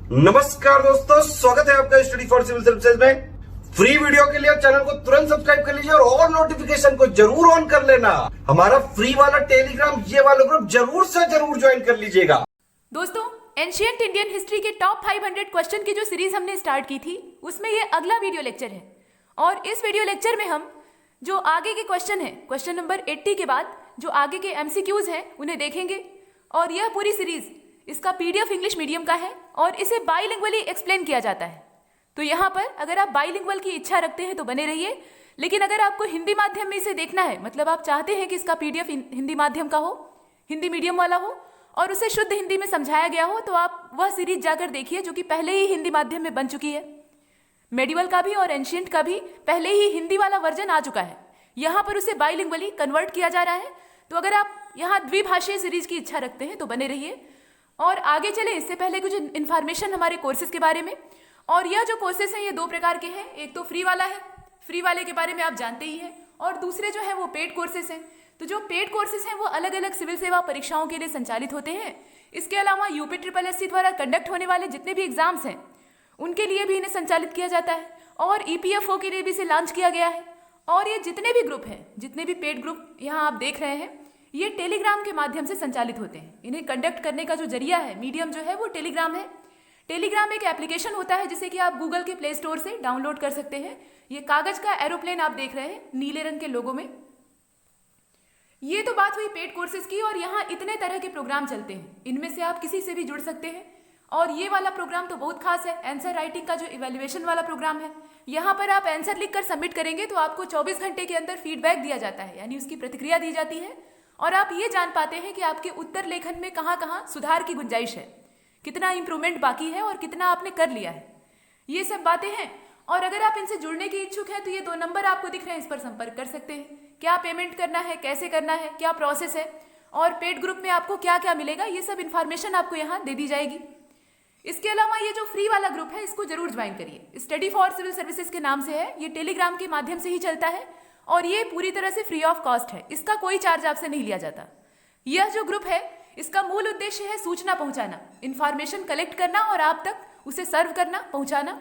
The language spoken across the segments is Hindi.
नमस्कार दोस्तों, स्वागत है आपका स्टडी फॉर सिविल सर्विसेज में। फ्री वीडियो के लिए चैनल को तुरंत सब्सक्राइब कर लीजिए और नोटिफिकेशन को जरूर ऑन कर लेना। हमारा फ्री वाला टेलीग्राम ये वाला ग्रुप जरूर से जरूर ज्वाइन कर लीजिएगा। दोस्तों, एंशिएंट इंडियन हिस्ट्री के टॉप 500 क्वेश्चन की जो सीरीज हमने स्टार्ट की थी उसमें ये अगला वीडियो लेक्चर है। और इस वीडियो लेक्चर में हम जो आगे के क्वेश्चन है, क्वेश्चन नंबर 80 के बाद जो आगे के एमसीक्यूज हैं उन्हें देखेंगे। और यह पूरी सीरीज इसका पीडीएफ इंग्लिश मीडियम का है और इसे बाइलिंगुअली एक्सप्लेन किया जाता है। तो यहाँ पर अगर आप बाइलिंगुअल की इच्छा रखते हैं तो बने रहिए, लेकिन अगर आपको हिंदी माध्यम में इसे देखना है, मतलब आप चाहते हैं कि इसका पीडीएफ हिंदी माध्यम का हो, हिंदी मीडियम वाला हो और उसे शुद्ध हिंदी में समझाया गया हो, तो आप वह सीरीज जाकर देखिए जो कि पहले ही हिंदी माध्यम में बन चुकी है। मेडिवल का भी और एंशिएंट का भी पहले ही हिंदी वाला वर्जन आ चुका है। यहाँ पर उसे बाइलिंगुअली कन्वर्ट किया जा रहा है। तो अगर आप यहाँ द्विभाषीय सीरीज की इच्छा रखते हैं तो बने रहिए। और आगे चले इससे पहले कुछ इन्फॉर्मेशन हमारे कोर्सेज के बारे में। और यह जो कोर्सेज हैं ये दो प्रकार के हैं। एक तो फ्री वाला है, फ्री वाले के बारे में आप जानते ही हैं, और दूसरे जो है वो पेड कोर्सेज हैं। तो जो पेड कोर्सेज हैं वो अलग अलग सिविल सेवा परीक्षाओं के लिए संचालित होते हैं। इसके अलावा यूपी द्वारा कंडक्ट होने वाले जितने भी एग्जाम्स हैं उनके लिए भी इन्हें संचालित किया जाता है, और ईपीएफओ के लिए भी इसे लॉन्च किया गया है। और ये जितने भी ग्रुप हैं, जितने भी पेड ग्रुप यहाँ आप देख रहे हैं, ये टेलीग्राम के माध्यम से संचालित होते हैं। इन्हें कंडक्ट करने का जो जरिया है, मीडियम जो है वो टेलीग्राम है। टेलीग्राम एक एप्लीकेशन होता है जिसे कि आप गूगल के प्ले स्टोर से डाउनलोड कर सकते हैं। ये कागज का एरोप्लेन आप देख रहे हैं नीले रंग के लोगो में। ये तो बात हुई पेड कोर्सेज की। और यहाँ इतने तरह के प्रोग्राम चलते हैं, इनमें से आप किसी से भी जुड़ सकते हैं। और ये वाला प्रोग्राम तो बहुत खास है, आंसर राइटिंग का जो इवैल्यूएशन वाला प्रोग्राम है। यहाँ पर आप आंसर लिखकर सबमिट करेंगे तो आपको 24 घंटे के अंदर फीडबैक दिया जाता है, यानी उसकी प्रतिक्रिया दी जाती है। और आप ये जान पाते हैं कि आपके उत्तर लेखन में कहाँ कहाँ सुधार की गुंजाइश है, कितना इंप्रूवमेंट बाकी है और कितना आपने कर लिया है। ये सब बातें हैं। और अगर आप इनसे जुड़ने के इच्छुक हैं तो ये 2 नंबर आपको दिख रहे हैं, इस पर संपर्क कर सकते हैं। क्या पेमेंट करना है, कैसे करना है, क्या प्रोसेस है, और पेड ग्रुप में आपको क्या क्या मिलेगा, ये सब इन्फॉर्मेशन आपको यहाँ दे दी जाएगी। इसके अलावा ये जो फ्री वाला ग्रुप है इसको जरूर ज्वाइन करिए। स्टडी फॉर सिविल सर्विसेज के नाम से है, ये टेलीग्राम के माध्यम से ही चलता है और ये पूरी तरह से फ्री ऑफ कॉस्ट है। इसका कोई चार्ज आपसे नहीं लिया जाता। यह जो ग्रुप है इसका मूल उद्देश्य है सूचना पहुंचाना, इंफॉर्मेशन कलेक्ट करना और आप तक उसे सर्व करना, पहुंचाना।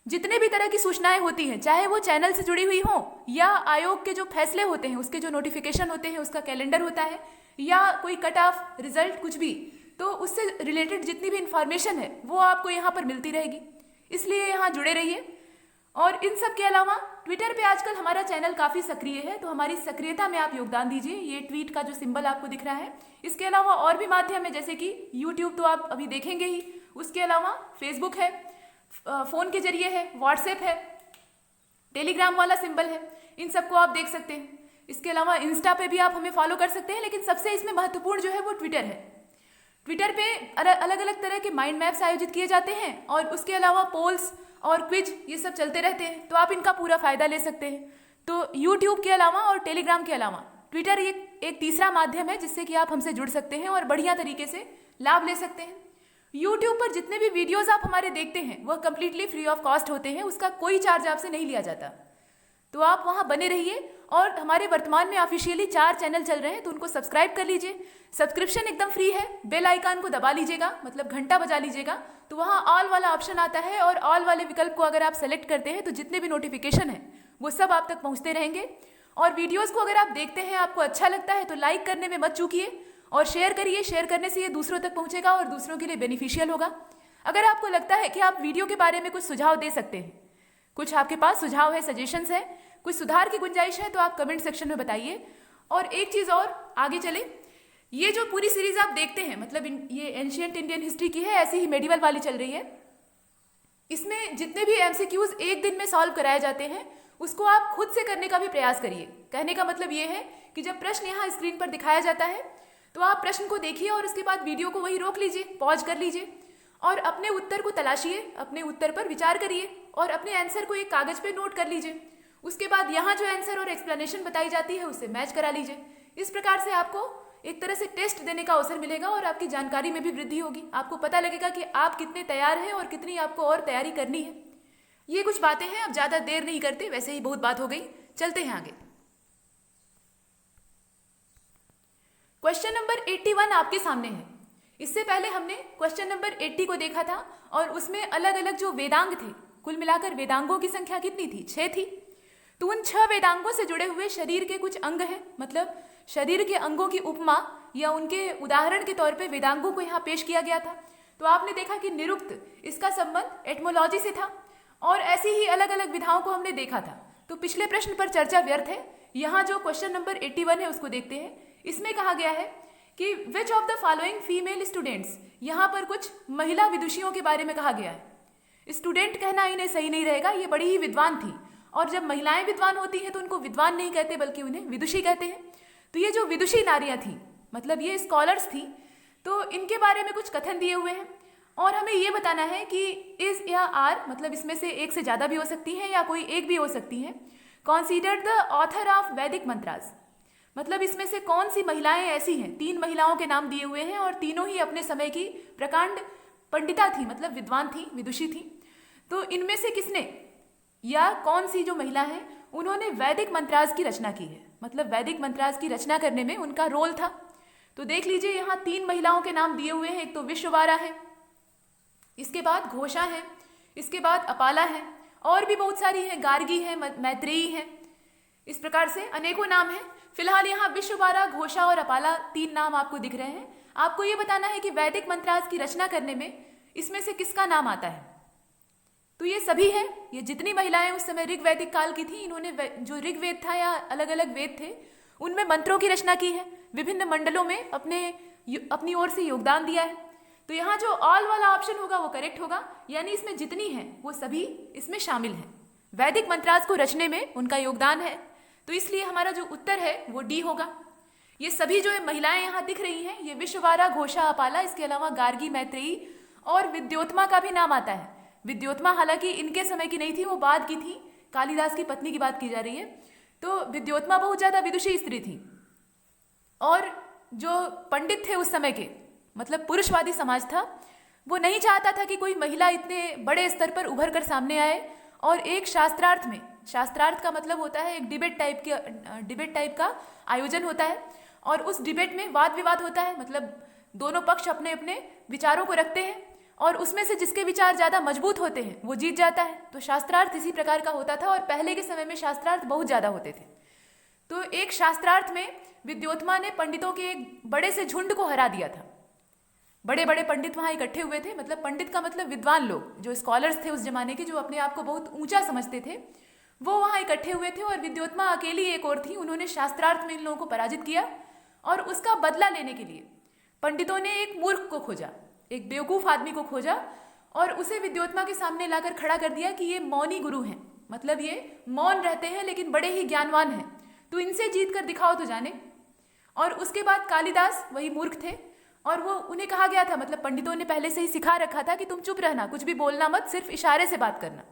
जितने भी तरह की सूचनाएं होती हैं, चाहे वो चैनल से जुड़ी हुई हों या आयोग के जो फैसले होते हैं उसके जो नोटिफिकेशन होते हैं, उसका कैलेंडर होता है, या कोई कट ऑफ रिजल्ट कुछ भी, तो उससे रिलेटेड जितनी भी इंफॉर्मेशन है वो आपको यहाँ पर मिलती रहेगी। इसलिए यहाँ जुड़े रहिए। और इन सब के अलावा ट्विटर पे आजकल हमारा चैनल काफ़ी सक्रिय है, तो हमारी सक्रियता में आप योगदान दीजिए। ये ट्वीट का जो सिंबल आपको दिख रहा है। इसके अलावा और भी माध्यम है, जैसे कि यूट्यूब तो आप अभी देखेंगे ही, उसके अलावा फेसबुक है, फ़ोन के जरिए है, व्हाट्सएप है, टेलीग्राम वाला सिंबल है, इन सबको आप देख सकते हैं। इसके अलावा इंस्टा पे भी आप हमें फॉलो कर सकते हैं, लेकिन सबसे इसमें महत्वपूर्ण जो है वो ट्विटर है। ट्विटर पे अलग अलग तरह के माइंड मैप्स आयोजित किए जाते हैं और उसके अलावा पोल्स और क्विज ये सब चलते रहते हैं, तो आप इनका पूरा फ़ायदा ले सकते हैं। तो यूट्यूब के अलावा और टेलीग्राम के अलावा ट्विटर एक तीसरा माध्यम है जिससे कि आप हमसे जुड़ सकते हैं और बढ़िया तरीके से लाभ ले सकते हैं। यूट्यूब पर जितने भी वीडियोज़ आप हमारे देखते हैं वह कम्प्लीटली फ्री ऑफ कॉस्ट होते हैं, उसका कोई चार्ज आपसे नहीं लिया जाता। तो आप वहाँ बने रहिए। और हमारे वर्तमान में ऑफिशियली 4 चैनल चल रहे हैं, तो उनको सब्सक्राइब कर लीजिए। सब्सक्रिप्शन एकदम फ्री है। बेल आइकन को दबा लीजिएगा, मतलब घंटा बजा लीजिएगा, तो वहाँ ऑल वाला ऑप्शन आता है और ऑल वाले विकल्प को अगर आप सेलेक्ट करते हैं तो जितने भी नोटिफिकेशन है वो सब आप तक पहुँचते रहेंगे। और वीडियोज़ को अगर आप देखते हैं, आपको अच्छा लगता है तो लाइक करने में मत चूकिए और शेयर करिए। शेयर करने से ये दूसरों तक पहुँचेगा और दूसरों के लिए बेनिफिशियल होगा। अगर आपको लगता है कि आप वीडियो के बारे में कुछ सुझाव दे सकते हैं, कुछ आपके पास सुझाव है, सजेशंस है, कुछ सुधार की गुंजाइश है, तो आप कमेंट सेक्शन में बताइए। और एक चीज़ और, आगे चले, ये जो पूरी सीरीज आप देखते हैं, मतलब ये एंशिएंट इंडियन हिस्ट्री की है, ऐसे ही मेडिवल वाली चल रही है। इसमें जितने भी एमसीक्यूज एक दिन में सॉल्व कराए जाते हैं उसको आप खुद से करने का भी प्रयास करिए। कहने का मतलब ये है कि जब प्रश्न यहाँ स्क्रीन पर दिखाया जाता है तो आप प्रश्न को देखिए और उसके बाद वीडियो को वहीं रोक लीजिए, पॉज कर लीजिए और अपने उत्तर को तलाशिए, अपने उत्तर पर विचार करिए और अपने आंसर को एक कागज पे नोट कर लीजिए। उसके बाद यहाँ जो आंसर और एक्सप्लेनेशन बताई जाती है उससे मैच करा लीजिए। इस प्रकार से आपको एक तरह से टेस्ट देने का अवसर मिलेगा और आपकी जानकारी में भी वृद्धि होगी। आपको पता लगेगा कि आप कितने तैयार हैं और कितनी आपको और तैयारी करनी है। ये कुछ बातें हैं, अब ज़्यादा देर नहीं करते, वैसे ही बहुत बात हो गई, चलते हैं आगे। क्वेश्चन नंबर 81 आपके सामने है। इससे पहले हमने क्वेश्चन नंबर 80 को देखा था और उसमें अलग अलग जो वेदांग थे, कुल मिलाकर वेदांगों की संख्या कितनी थी? 6 थी। तो उन 6 वेदांगों से जुड़े हुए शरीर के कुछ अंग हैं, मतलब शरीर के अंगों की उपमा या उनके उदाहरण के तौर पे वेदांगों को यहाँ पेश किया गया था। तो आपने देखा कि निरुक्त, इसका संबंध एटमोलॉजी से था और ऐसी ही अलग अलग विधाओं को हमने देखा था। तो पिछले प्रश्न पर चर्चा व्यर्थ है। यहाँ जो क्वेश्चन नंबर 81 है उसको देखते हैं। इसमें कहा गया है कि which of the following female students, यहाँ पर कुछ महिला विदुषियों के बारे में कहा गया है। स्टूडेंट कहना इन्हें सही नहीं रहेगा, ये बड़ी ही विद्वान थी, और जब महिलाएं विद्वान होती हैं तो उनको विद्वान नहीं कहते बल्कि उन्हें विदुषी कहते हैं। तो ये जो विदुषी नारियां थी, मतलब ये स्कॉलर्स थी, तो इनके बारे में कुछ कथन दिए हुए हैं और हमें ये बताना है कि इज या आर, मतलब इसमें से एक से ज्यादा भी हो सकती है या कोई एक भी हो सकती है, कॉन्सिडर्ड द ऑथर ऑफ वैदिक मंत्रास, मतलब इसमें से कौन सी महिलाएं ऐसी हैं। 3 महिलाओं के नाम दिए हुए हैं और तीनों ही अपने समय की प्रकांड पंडिता थी, मतलब विद्वान थी, विदुषी थी। तो इनमें से किसने या कौन सी जो महिला है उन्होंने वैदिक मंत्रास की रचना की है, मतलब वैदिक मंत्रास की रचना करने में उनका रोल था। तो देख लीजिए यहाँ 3 महिलाओं के नाम दिए हुए हैं। एक तो विश्ववारा है, इसके बाद घोषा है, इसके बाद अपाला है, और भी बहुत सारी हैं, गार्गी है, मैत्रेयी है, इस प्रकार से अनेकों नाम हैं। फिलहाल यहाँ विश्ववारा, घोषा और अपाला 3 नाम आपको दिख रहे हैं। आपको ये बताना है कि वैदिक मंत्रास की रचना करने में इसमें से किसका नाम आता है। तो ये सभी हैं, ये जितनी महिलाएं उस समय ऋग्वैदिक काल की थी, इन्होंने जो ऋग्वेद था या अलग अलग वेद थे उनमें मंत्रों की रचना की है, विभिन्न मंडलों में अपनी ओर से योगदान दिया है। तो यहाँ जो ऑल वाला ऑप्शन होगा वो करेक्ट होगा, यानी इसमें जितनी हैं वो सभी इसमें शामिल हैं। वैदिक मंत्रास को रचने में उनका योगदान है, तो इसलिए हमारा जो उत्तर है वो डी होगा। ये सभी जो महिलाएं यहाँ दिख रही हैं, ये विश्ववारा, घोषा, अपाला, इसके अलावा गार्गी, मैत्रेयी और विद्योत्मा का भी नाम आता है। विद्योत्मा हालांकि इनके समय की नहीं थी, वो बाद की थी, कालिदास की पत्नी की बात की जा रही है। तो विद्योत्मा बहुत ज्यादा विदुषी स्त्री थी और जो पंडित थे उस समय के, मतलब पुरुषवादी समाज था, वो नहीं चाहता था कि कोई महिला इतने बड़े स्तर पर उभर कर सामने आए और एक शास्त्रार्थ में, शास्त्रार्थ का मतलब होता है एक डिबेट टाइप का आयोजन होता है और उस डिबेट में वाद विवाद होता है, मतलब दोनों पक्ष अपने अपने विचारों को रखते हैं और उसमें से जिसके विचार ज्यादा मजबूत होते हैं वो जीत जाता है। तो शास्त्रार्थ इसी प्रकार का होता था और पहले के समय में शास्त्रार्थ बहुत ज्यादा होते थे। तो एक शास्त्रार्थ में विद्योत्मा ने पंडितों के एक बड़े से झुंड को हरा दिया था। बड़े बड़े पंडित वहां इकट्ठे हुए थे, मतलब पंडित का मतलब विद्वान लोग, जो स्कॉलर्स थे उस जमाने के, जो अपने आप को बहुत ऊंचा समझते थे, वो वहां इकट्ठे हुए थे और विद्योत्मा अकेली एक और थी। उन्होंने शास्त्रार्थ में इन लोगों को पराजित किया और उसका बदला लेने के लिए पंडितों ने एक मूर्ख को खोजा, एक बेवकूफ आदमी को खोजा और उसे विद्योत्मा के सामने लाकर खड़ा कर दिया कि ये मौनी गुरु हैं, मतलब ये मौन रहते हैं लेकिन बड़े ही ज्ञानवान हैं, तो इनसे जीत कर दिखाओ तो जाने। और उसके बाद कालिदास वही मूर्ख थे और वो उन्हें कहा गया था, मतलब पंडितों ने पहले से ही सिखा रखा था कि तुम चुप रहना, कुछ भी बोलना मत, सिर्फ इशारे से बात करना।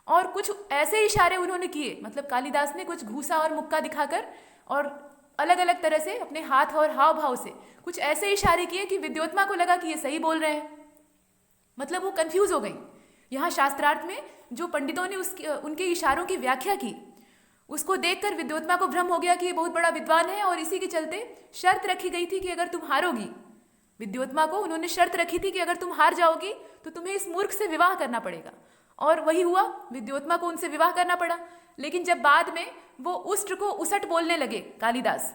और कुछ ऐसे इशारे उन्होंने किए, मतलब कालिदास ने कुछ घूसा और मुक्का दिखाकर और अलग अलग तरह से अपने हाथ और हाव भाव से कुछ ऐसे इशारे किए कि विद्योत्मा को लगा कि ये सही बोल रहे हैं, मतलब वो कंफ्यूज हो गई। यहाँ शास्त्रार्थ में जो पंडितों ने उनके इशारों की व्याख्या की, उसको देखकर विद्योत्मा को भ्रम हो गया कि ये बहुत बड़ा विद्वान है और इसी के चलते शर्त रखी गई थी कि अगर तुम हारोगी, विद्योत्मा को उन्होंने शर्त रखी थी कि अगर तुम हार जाओगी तो तुम्हें इस मूर्ख से विवाह करना पड़ेगा। और वही हुआ, विद्योत्मा को उनसे विवाह करना पड़ा। लेकिन जब बाद में वो उष्ट्र को उसट बोलने लगे कालिदास,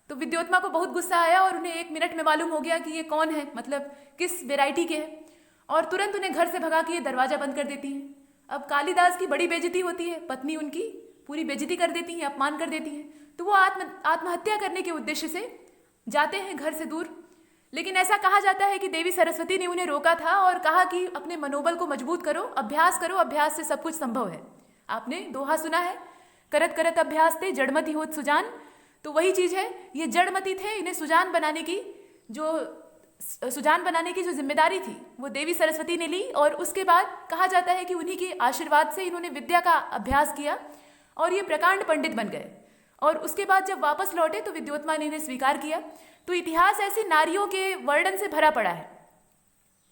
तो विद्योत्मा को बहुत गुस्सा आया और उन्हें 1 मिनट में मालूम हो गया कि ये कौन है, मतलब किस वेराइटी के हैं, और तुरंत उन्हें घर से भगा के दरवाजा बंद कर देती हैं। अब कालिदास की बड़ी बेइज्जती होती है, पत्नी उनकी पूरी बेइज्जती कर देती है, अपमान कर देती हैं, तो वो आत्महत्या करने के उद्देश्य से जाते हैं घर से दूर। लेकिन ऐसा कहा जाता है कि देवी सरस्वती ने उन्हें रोका था और कहा कि अपने मनोबल को मजबूत करो, अभ्यास से सब कुछ संभव है। आपने दोहा सुना है, करत करत अभ्यास थे जड़मती होत सुजान, तो वही चीज है, ये जड़मती थे, इन्हें सुजान बनाने की जो जिम्मेदारी थी वो देवी सरस्वती ने ली और उसके बाद कहा जाता है कि उन्हीं के आशीर्वाद से इन्होंने विद्या का अभ्यास किया और ये प्रकांड पंडित बन गए। और उसके बाद जब वापस लौटे तो विद्योत्मा ने इन्हें स्वीकार किया। तो इतिहास ऐसी नारियों के वर्णन से भरा पड़ा है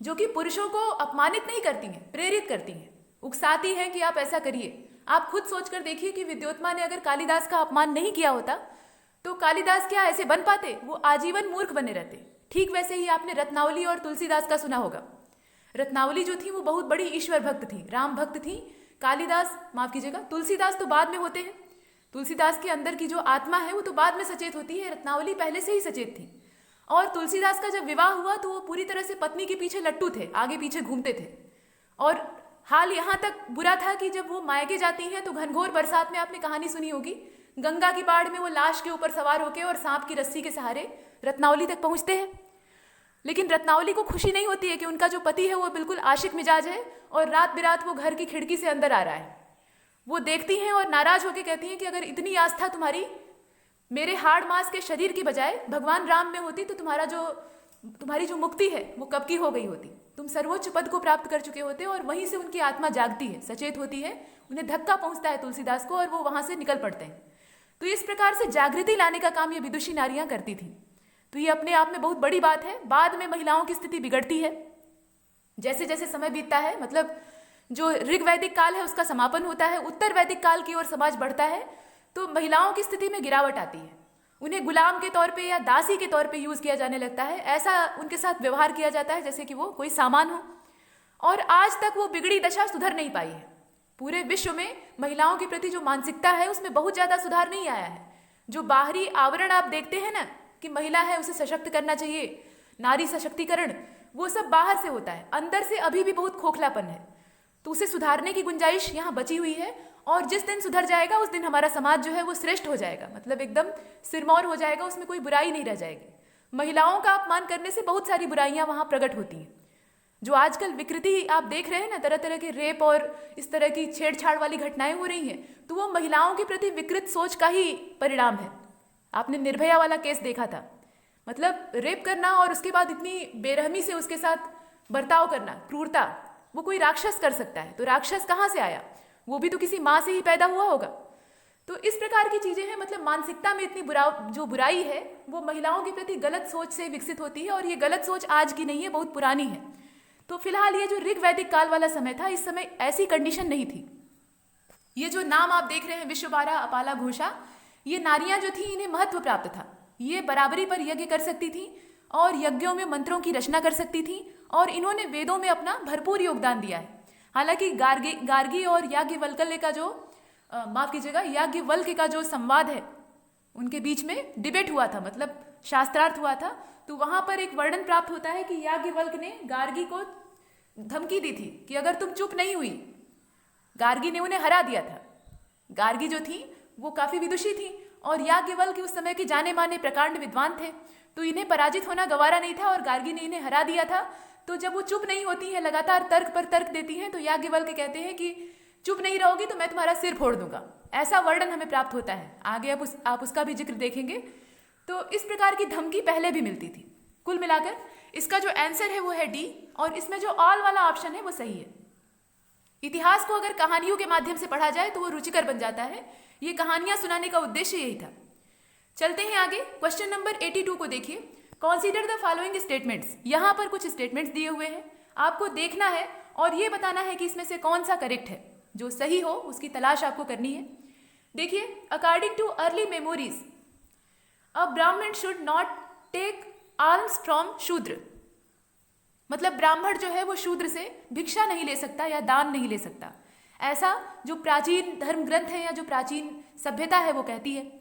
जो कि पुरुषों को अपमानित नहीं करती हैं, प्रेरित करती हैं, उकसाती हैं कि आप ऐसा करिए। आप खुद सोचकर देखिए कि विद्योत्मा ने अगर कालिदास का अपमान नहीं किया होता तो कालिदास क्या ऐसे बन पाते? वो आजीवन मूर्ख बने रहते, ठीक वैसे ही आपने रत्नावली और तुलसीदास का सुना होगा। रत्नावली जो थी वो बहुत बड़ी ईश्वर भक्त थी, राम भक्त थी। कालिदास, माफ कीजिएगा, तुलसीदास तो बाद में होते हैं। तुलसीदास के अंदर की जो आत्मा है वो तो बाद में सचेत होती है, रत्नावली पहले से ही सचेत थी। और तुलसीदास का जब विवाह हुआ तो वो पूरी तरह से पत्नी के पीछे लट्टू थे, आगे पीछे घूमते थे। और हाल यहाँ तक बुरा था कि जब वो मायके जाती हैं तो घनघोर बरसात में आपने कहानी सुनी होगी, गंगा की बाढ़ में वो लाश के ऊपर सवार होकर और सांप की रस्सी के सहारे रत्नावली तक पहुंचते हैं। लेकिन रत्नावली को खुशी नहीं होती है कि उनका जो पति है वो बिल्कुल आशिक मिजाज है और रात बिरात वो घर की खिड़की से अंदर आ रहा है। वो देखती हैं और नाराज होकर कहती हैं कि अगर इतनी आस्था तुम्हारी मेरे हाड़ मांस के शरीर की बजाय भगवान राम में होती तो तुम्हारी जो मुक्ति है वो कब की हो गई होती। तुम सर्वोच्च पद को प्राप्त कर चुके होते और वहीं से उनकी आत्मा जागती है, सचेत होती है। उन्हें धक्का पहुंचता है तुलसीदास को और वो वहां से निकल पड़ते हैं। तो इस प्रकार से जागृति लाने का काम ये विदुषी नारियां करती थी। तो ये अपने आप में बहुत बड़ी बात है। बाद में महिलाओं की स्थिति बिगड़ती है जैसे जैसे समय बीतता है, मतलब जो ऋग वैदिक काल है उसका समापन होता है, उत्तर वैदिक काल की ओर समाज बढ़ता है, तो महिलाओं की स्थिति में गिरावट आती है। उन्हें गुलाम के तौर पे या दासी के तौर पे यूज किया जाने लगता है। ऐसा उनके साथ व्यवहार किया जाता है जैसे कि वो कोई सामान हो। और आज तक वो बिगड़ी दशा सुधर नहीं पाई है। पूरे विश्व में महिलाओं के प्रति जो मानसिकता है उसमें बहुत ज्यादा सुधार नहीं आया है। जो बाहरी आवरण आप देखते हैं ना कि महिला है उसे सशक्त करना चाहिए, नारी सशक्तिकरण, वो सब बाहर से होता है, अंदर से अभी भी बहुत खोखलापन है। तो उसे सुधारने की गुंजाइश यहाँ बची हुई है। और जिस दिन सुधर जाएगा उस दिन हमारा समाज जो है वो श्रेष्ठ हो जाएगा, मतलब एकदम सिरमौर हो जाएगा, उसमें कोई बुराई नहीं रह जाएगी। महिलाओं का अपमान करने से बहुत सारी बुराइयां वहां प्रकट होती हैं। जो आजकल विकृति आप देख रहे हैं ना, तरह तरह के रेप और इस तरह की छेड़छाड़ वाली घटनाएं हो रही हैं, तो वो महिलाओं के प्रति विकृत सोच का ही परिणाम है। आपने निर्भया वाला केस देखा था, मतलब रेप करना और उसके बाद इतनी बेरहमी से उसके साथ बर्ताव करना, क्रूरता, वो कोई राक्षस कर सकता है। तो राक्षस कहाँ से आया? वो भी तो किसी माँ से ही पैदा हुआ होगा। तो इस प्रकार की चीजें हैं, मतलब मानसिकता में इतनी जो बुराई है वो महिलाओं के प्रति गलत सोच से विकसित होती है। और ये गलत सोच आज की नहीं है, बहुत पुरानी है। तो फिलहाल ये जो ऋग वैदिक काल वाला समय था, इस समय ऐसी कंडीशन नहीं थी। ये जो नाम आप देख रहे हैं, विश्वबारा, अपाला, घोषा, ये नारियां जो थी इन्हें महत्व प्राप्त था। ये बराबरी पर यज्ञ कर सकती थी और यज्ञों में मंत्रों की रचना कर सकती थी और इन्होंने वेदों में अपना भरपूर योगदान दिया है। हालांकि गार्गी और याज्ञवल्क्य का जो माफ कीजिएगा याज्ञवल्क्य का जो संवाद है उनके बीच में डिबेट हुआ था, मतलब शास्त्रार्थ हुआ था। तो वहां पर एक वर्णन प्राप्त होता है कि याज्ञवल्क्य ने गार्गी को धमकी दी थी कि अगर तुम चुप नहीं हुई, गार्गी ने उन्हें हरा दिया था। गार्गी जो थी वो काफी विदुषी थी और याज्ञवल्क्य उस समय के जाने माने प्रकांड विद्वान थे, तो इन्हें पराजित होना गवारा नहीं था और गार्गी ने इन्हें हरा दिया था। तो जब वो चुप नहीं होती हैं, लगातार तर्क पर तर्क देती हैं, तो याज्ञवल्क्य कहते हैं कि चुप नहीं रहोगी तो मैं तुम्हारा सिर फोड़ दूंगा। ऐसा वर्णन हमें प्राप्त होता है, आगे आप उसका भी जिक्र देखेंगे। तो इस प्रकार की धमकी पहले भी मिलती थी। कुल मिलाकर इसका जो आंसर है वो है डी, और इसमें जो ऑल वाला ऑप्शन है वो सही है। इतिहास को अगर कहानियों के माध्यम से पढ़ा जाए तो वो रुचिकर बन जाता है। ये कहानियां सुनाने का उद्देश्य यही था। चलते हैं आगे, क्वेश्चन नंबर 82 को देखिए। Consider the following statements. यहां पर कुछ स्टेटमेंट्स दिए हुए हैं, आपको देखना है और ये बताना है कि इसमें से कौन सा करेक्ट है। जो सही हो उसकी तलाश आपको करनी है। देखिए, अकॉर्डिंग टू अर्ली मेमोरीज अ ब्राह्मण should not take alms from शूद्र। मतलब ब्राह्मण जो है वो शूद्र से भिक्षा नहीं ले सकता या दान नहीं ले सकता, ऐसा जो प्राचीन धर्म ग्रंथ है या जो प्राचीन सभ्यता है वो कहती है।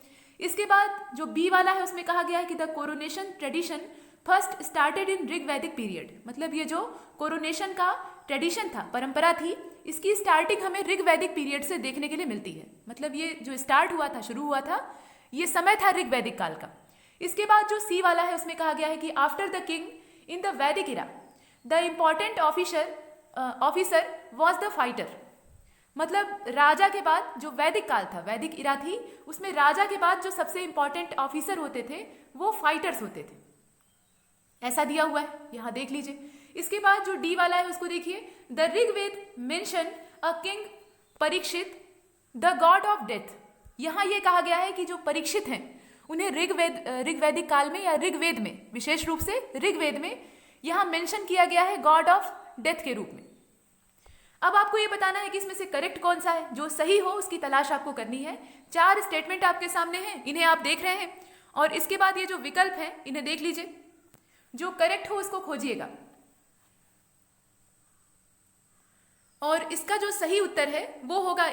इसके बाद जो बी वाला है उसमें कहा गया है कि the coronation tradition first started इन ऋग वैदिक पीरियड। मतलब ये जो कोरोनेशन का ट्रेडिशन था, परंपरा थी, इसकी स्टार्टिंग हमें ऋग वैदिक पीरियड से देखने के लिए मिलती है। मतलब ये जो स्टार्ट हुआ था, शुरू हुआ था, ये समय था ऋग वैदिक काल का। इसके बाद जो सी वाला है उसमें कहा गया है कि after the king in the Vedic era the important officer was the fighter. मतलब राजा के बाद जो वैदिक काल था, वैदिक इरा थी, उसमें राजा के बाद जो सबसे इंपॉर्टेंट ऑफिसर होते थे वो फाइटर्स होते थे, ऐसा दिया हुआ है, यहां देख लीजिए। इसके बाद जो डी वाला है उसको देखिए, the Rigveda mention a king Parikshit the god of death. यहां यह कहा गया है कि जो परीक्षित हैं उन्हें ऋग्वैदिक काल में या ऋग्वेद में, विशेष रूप से ऋग्वेद में यहां मेंशन किया गया है गॉड ऑफ डेथ के रूप में। अब आपको यह बताना है कि इसमें से करेक्ट कौन सा है। जो सही हो उसकी तलाश आपको करनी है। 4 स्टेटमेंट आपके सामने हैं, इन्हें आप देख रहे हैं, और इसके बाद ये जो विकल्प है इन्हें देख लीजिए। जो करेक्ट हो उसको खोजिएगा। और इसका जो सही उत्तर है वो होगा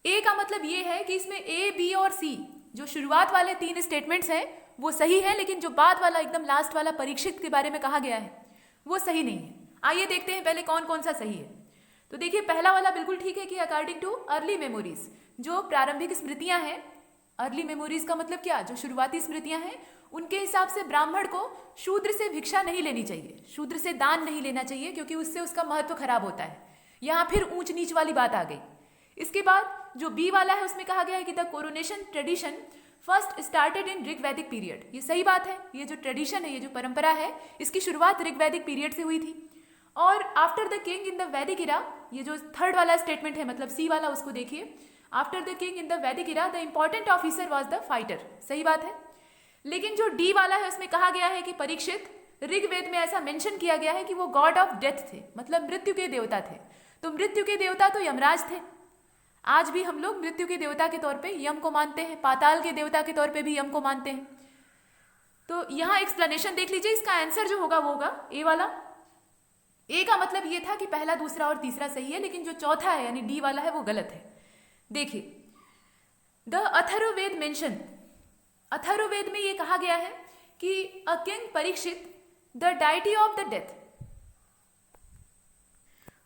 ए का मतलब ये है कि इसमें ए, बी और सी जो शुरुआत वाले 3 स्टेटमेंट्स हैं वो सही है, लेकिन जो बाद वाला एकदम लास्ट वाला परीक्षित के बारे में कहा गया है वो सही नहीं है। आइए देखते हैं पहले कौन कौन सा सही है। तो देखिए पहला वाला बिल्कुल ठीक है कि अकॉर्डिंग टू अर्ली मेमोरीज, जो प्रारंभिक स्मृतियां हैं, अर्ली मेमोरीज का मतलब क्या, जो शुरुआती स्मृतियां हैं, उनके हिसाब से ब्राह्मण को शूद्र से भिक्षा नहीं लेनी चाहिए, शूद्र से दान नहीं लेना चाहिए, क्योंकि उससे उसका महत्व खराब होता है। यहाँ फिर ऊंच नीच वाली बात आ गई। इसके बाद जो बी वाला है उसमें कहा गया है कि the coronation tradition first started in Rigvedic period. ये सही बात है, ये जो ट्रेडिशन है, ये जो परंपरा है, इसकी शुरुआत ऋग्वैदिक पीरियड से हुई थी। और after the king in the Vedic इरा, ये जो थर्ड वाला स्टेटमेंट है मतलब सी वाला, उसको देखिए, after the king in the Vedic era the important officer was the fighter. सही बात है। लेकिन जो डी वाला है उसमें कहा गया है कि परीक्षित, ऋग्वेद में ऐसा मेंशन किया गया है कि वो गॉड ऑफ डेथ थे, मतलब मृत्यु के देवता थे। तो मृत्यु के देवता तो यमराज थे। आज भी हम लोग मृत्यु के देवता के तौर पे यम को मानते हैं, पाताल के देवता के तौर पे भी यम को मानते हैं। तो यहाँ एक्सप्लेनेशन देख लीजिए, इसका आंसर जो होगा वो होगा ए वाला। ए का मतलब ये था कि पहला, दूसरा और तीसरा सही है, लेकिन जो चौथा है यानी डी वाला है वो गलत है। देखिए द अथर्ववेद मेंशन, अथर्ववेद में ये कहा गया है कि अ king Parikshit the deity of the death.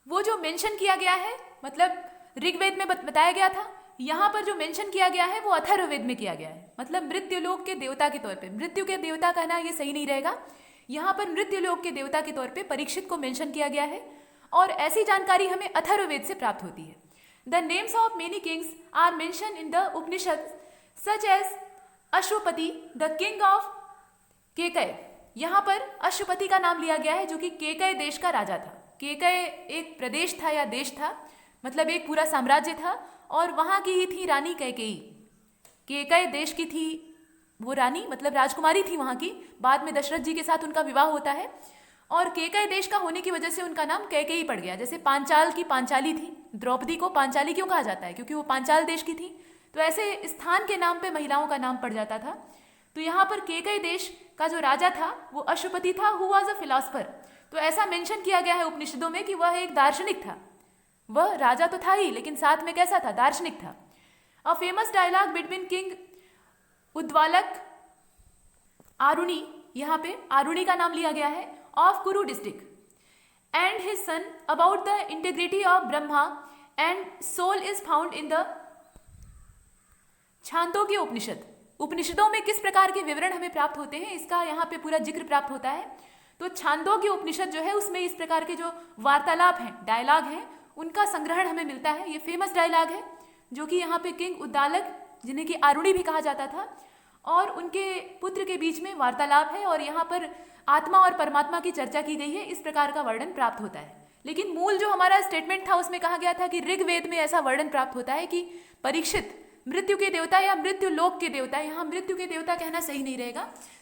वो जो मेंशन किया गया है मतलब ऋग्वेद में बताया गया था, यहां पर जो मेंशन किया गया है वो अथर्ववेद में किया गया है, मतलब मृत्युलोक के देवता के तौर पे। मृत्यु के देवता कहना ये सही नहीं रहेगा, यहां पर मृत्युलोक के देवता के तौर पे परीक्षित को मेंशन किया गया है, और ऐसी जानकारी हमें अथर्ववेद से प्राप्त होती है। The names of many kings are mention in the Upanishad such as Ashwapati the king of Kekaya. यहां पर अश्वपति का नाम लिया गया है जो कि केकय देश का राजा था। केकय एक प्रदेश था या देश था, मतलब एक पूरा साम्राज्य था, और वहां की ही थी रानी कैकेयी। केकय देश की थी वो रानी, मतलब राजकुमारी थी वहां की। बाद में दशरथ जी के साथ उनका विवाह होता है, और केकय देश का होने की वजह से उनका नाम कैकेयी पड़ गया। जैसे पांचाल की पांचाली थी, द्रौपदी को पांचाली क्यों कहा जाता है, क्योंकि वो पांचाल देश की थी। तो ऐसे स्थान के नाम पे महिलाओं का नाम पड़ जाता था। तो यहाँ पर केकय देश का जो राजा था वो अश्वपति था, हु वाज अ फिलोसफर। तो ऐसा मेंशन किया गया है उपनिषदों में कि वह एक दार्शनिक था। वह राजा तो था ही, लेकिन साथ में कैसा था, दार्शनिक था। A famous dialogue between king Uddalaka Aruni, यहाँ पे आरुणी का नाम लिया गया है, of Kuru district and his son about the integrity of Brahma and soul is found in the Chandogya Upanishad. उपनिषदों में किस प्रकार के विवरण हमें प्राप्त होते हैं, इसका यहाँ पे पूरा जिक्र प्राप्त होता है। तो छांदोग्य उपनिषद जो है उसमें इस प्रकार के जो वार्तालाप हैं, डायलॉग हैं, उनका संग्रहण हमें मिलता है। ये फेमस डायलॉग है जो कि यहाँ पे किंग उद्दालक, जिन्हें कि आरुणी भी कहा जाता था, और उनके पुत्र के बीच में वार्तालाप है, और यहाँ पर आत्मा और परमात्मा की चर्चा की गई है। इस प्रकार का वर्णन प्राप्त होता है। लेकिन मूल जो हमारा स्टेटमेंट था उसमें कहा गया था कि ऋग्वेद में ऐसा वर्णन प्राप्त होता है कि परीक्षित मृत्यु के देवता या मृत्यु लोक के देवता, यहाँ मृत्यु के देवता कहना सही नहीं रहेगा।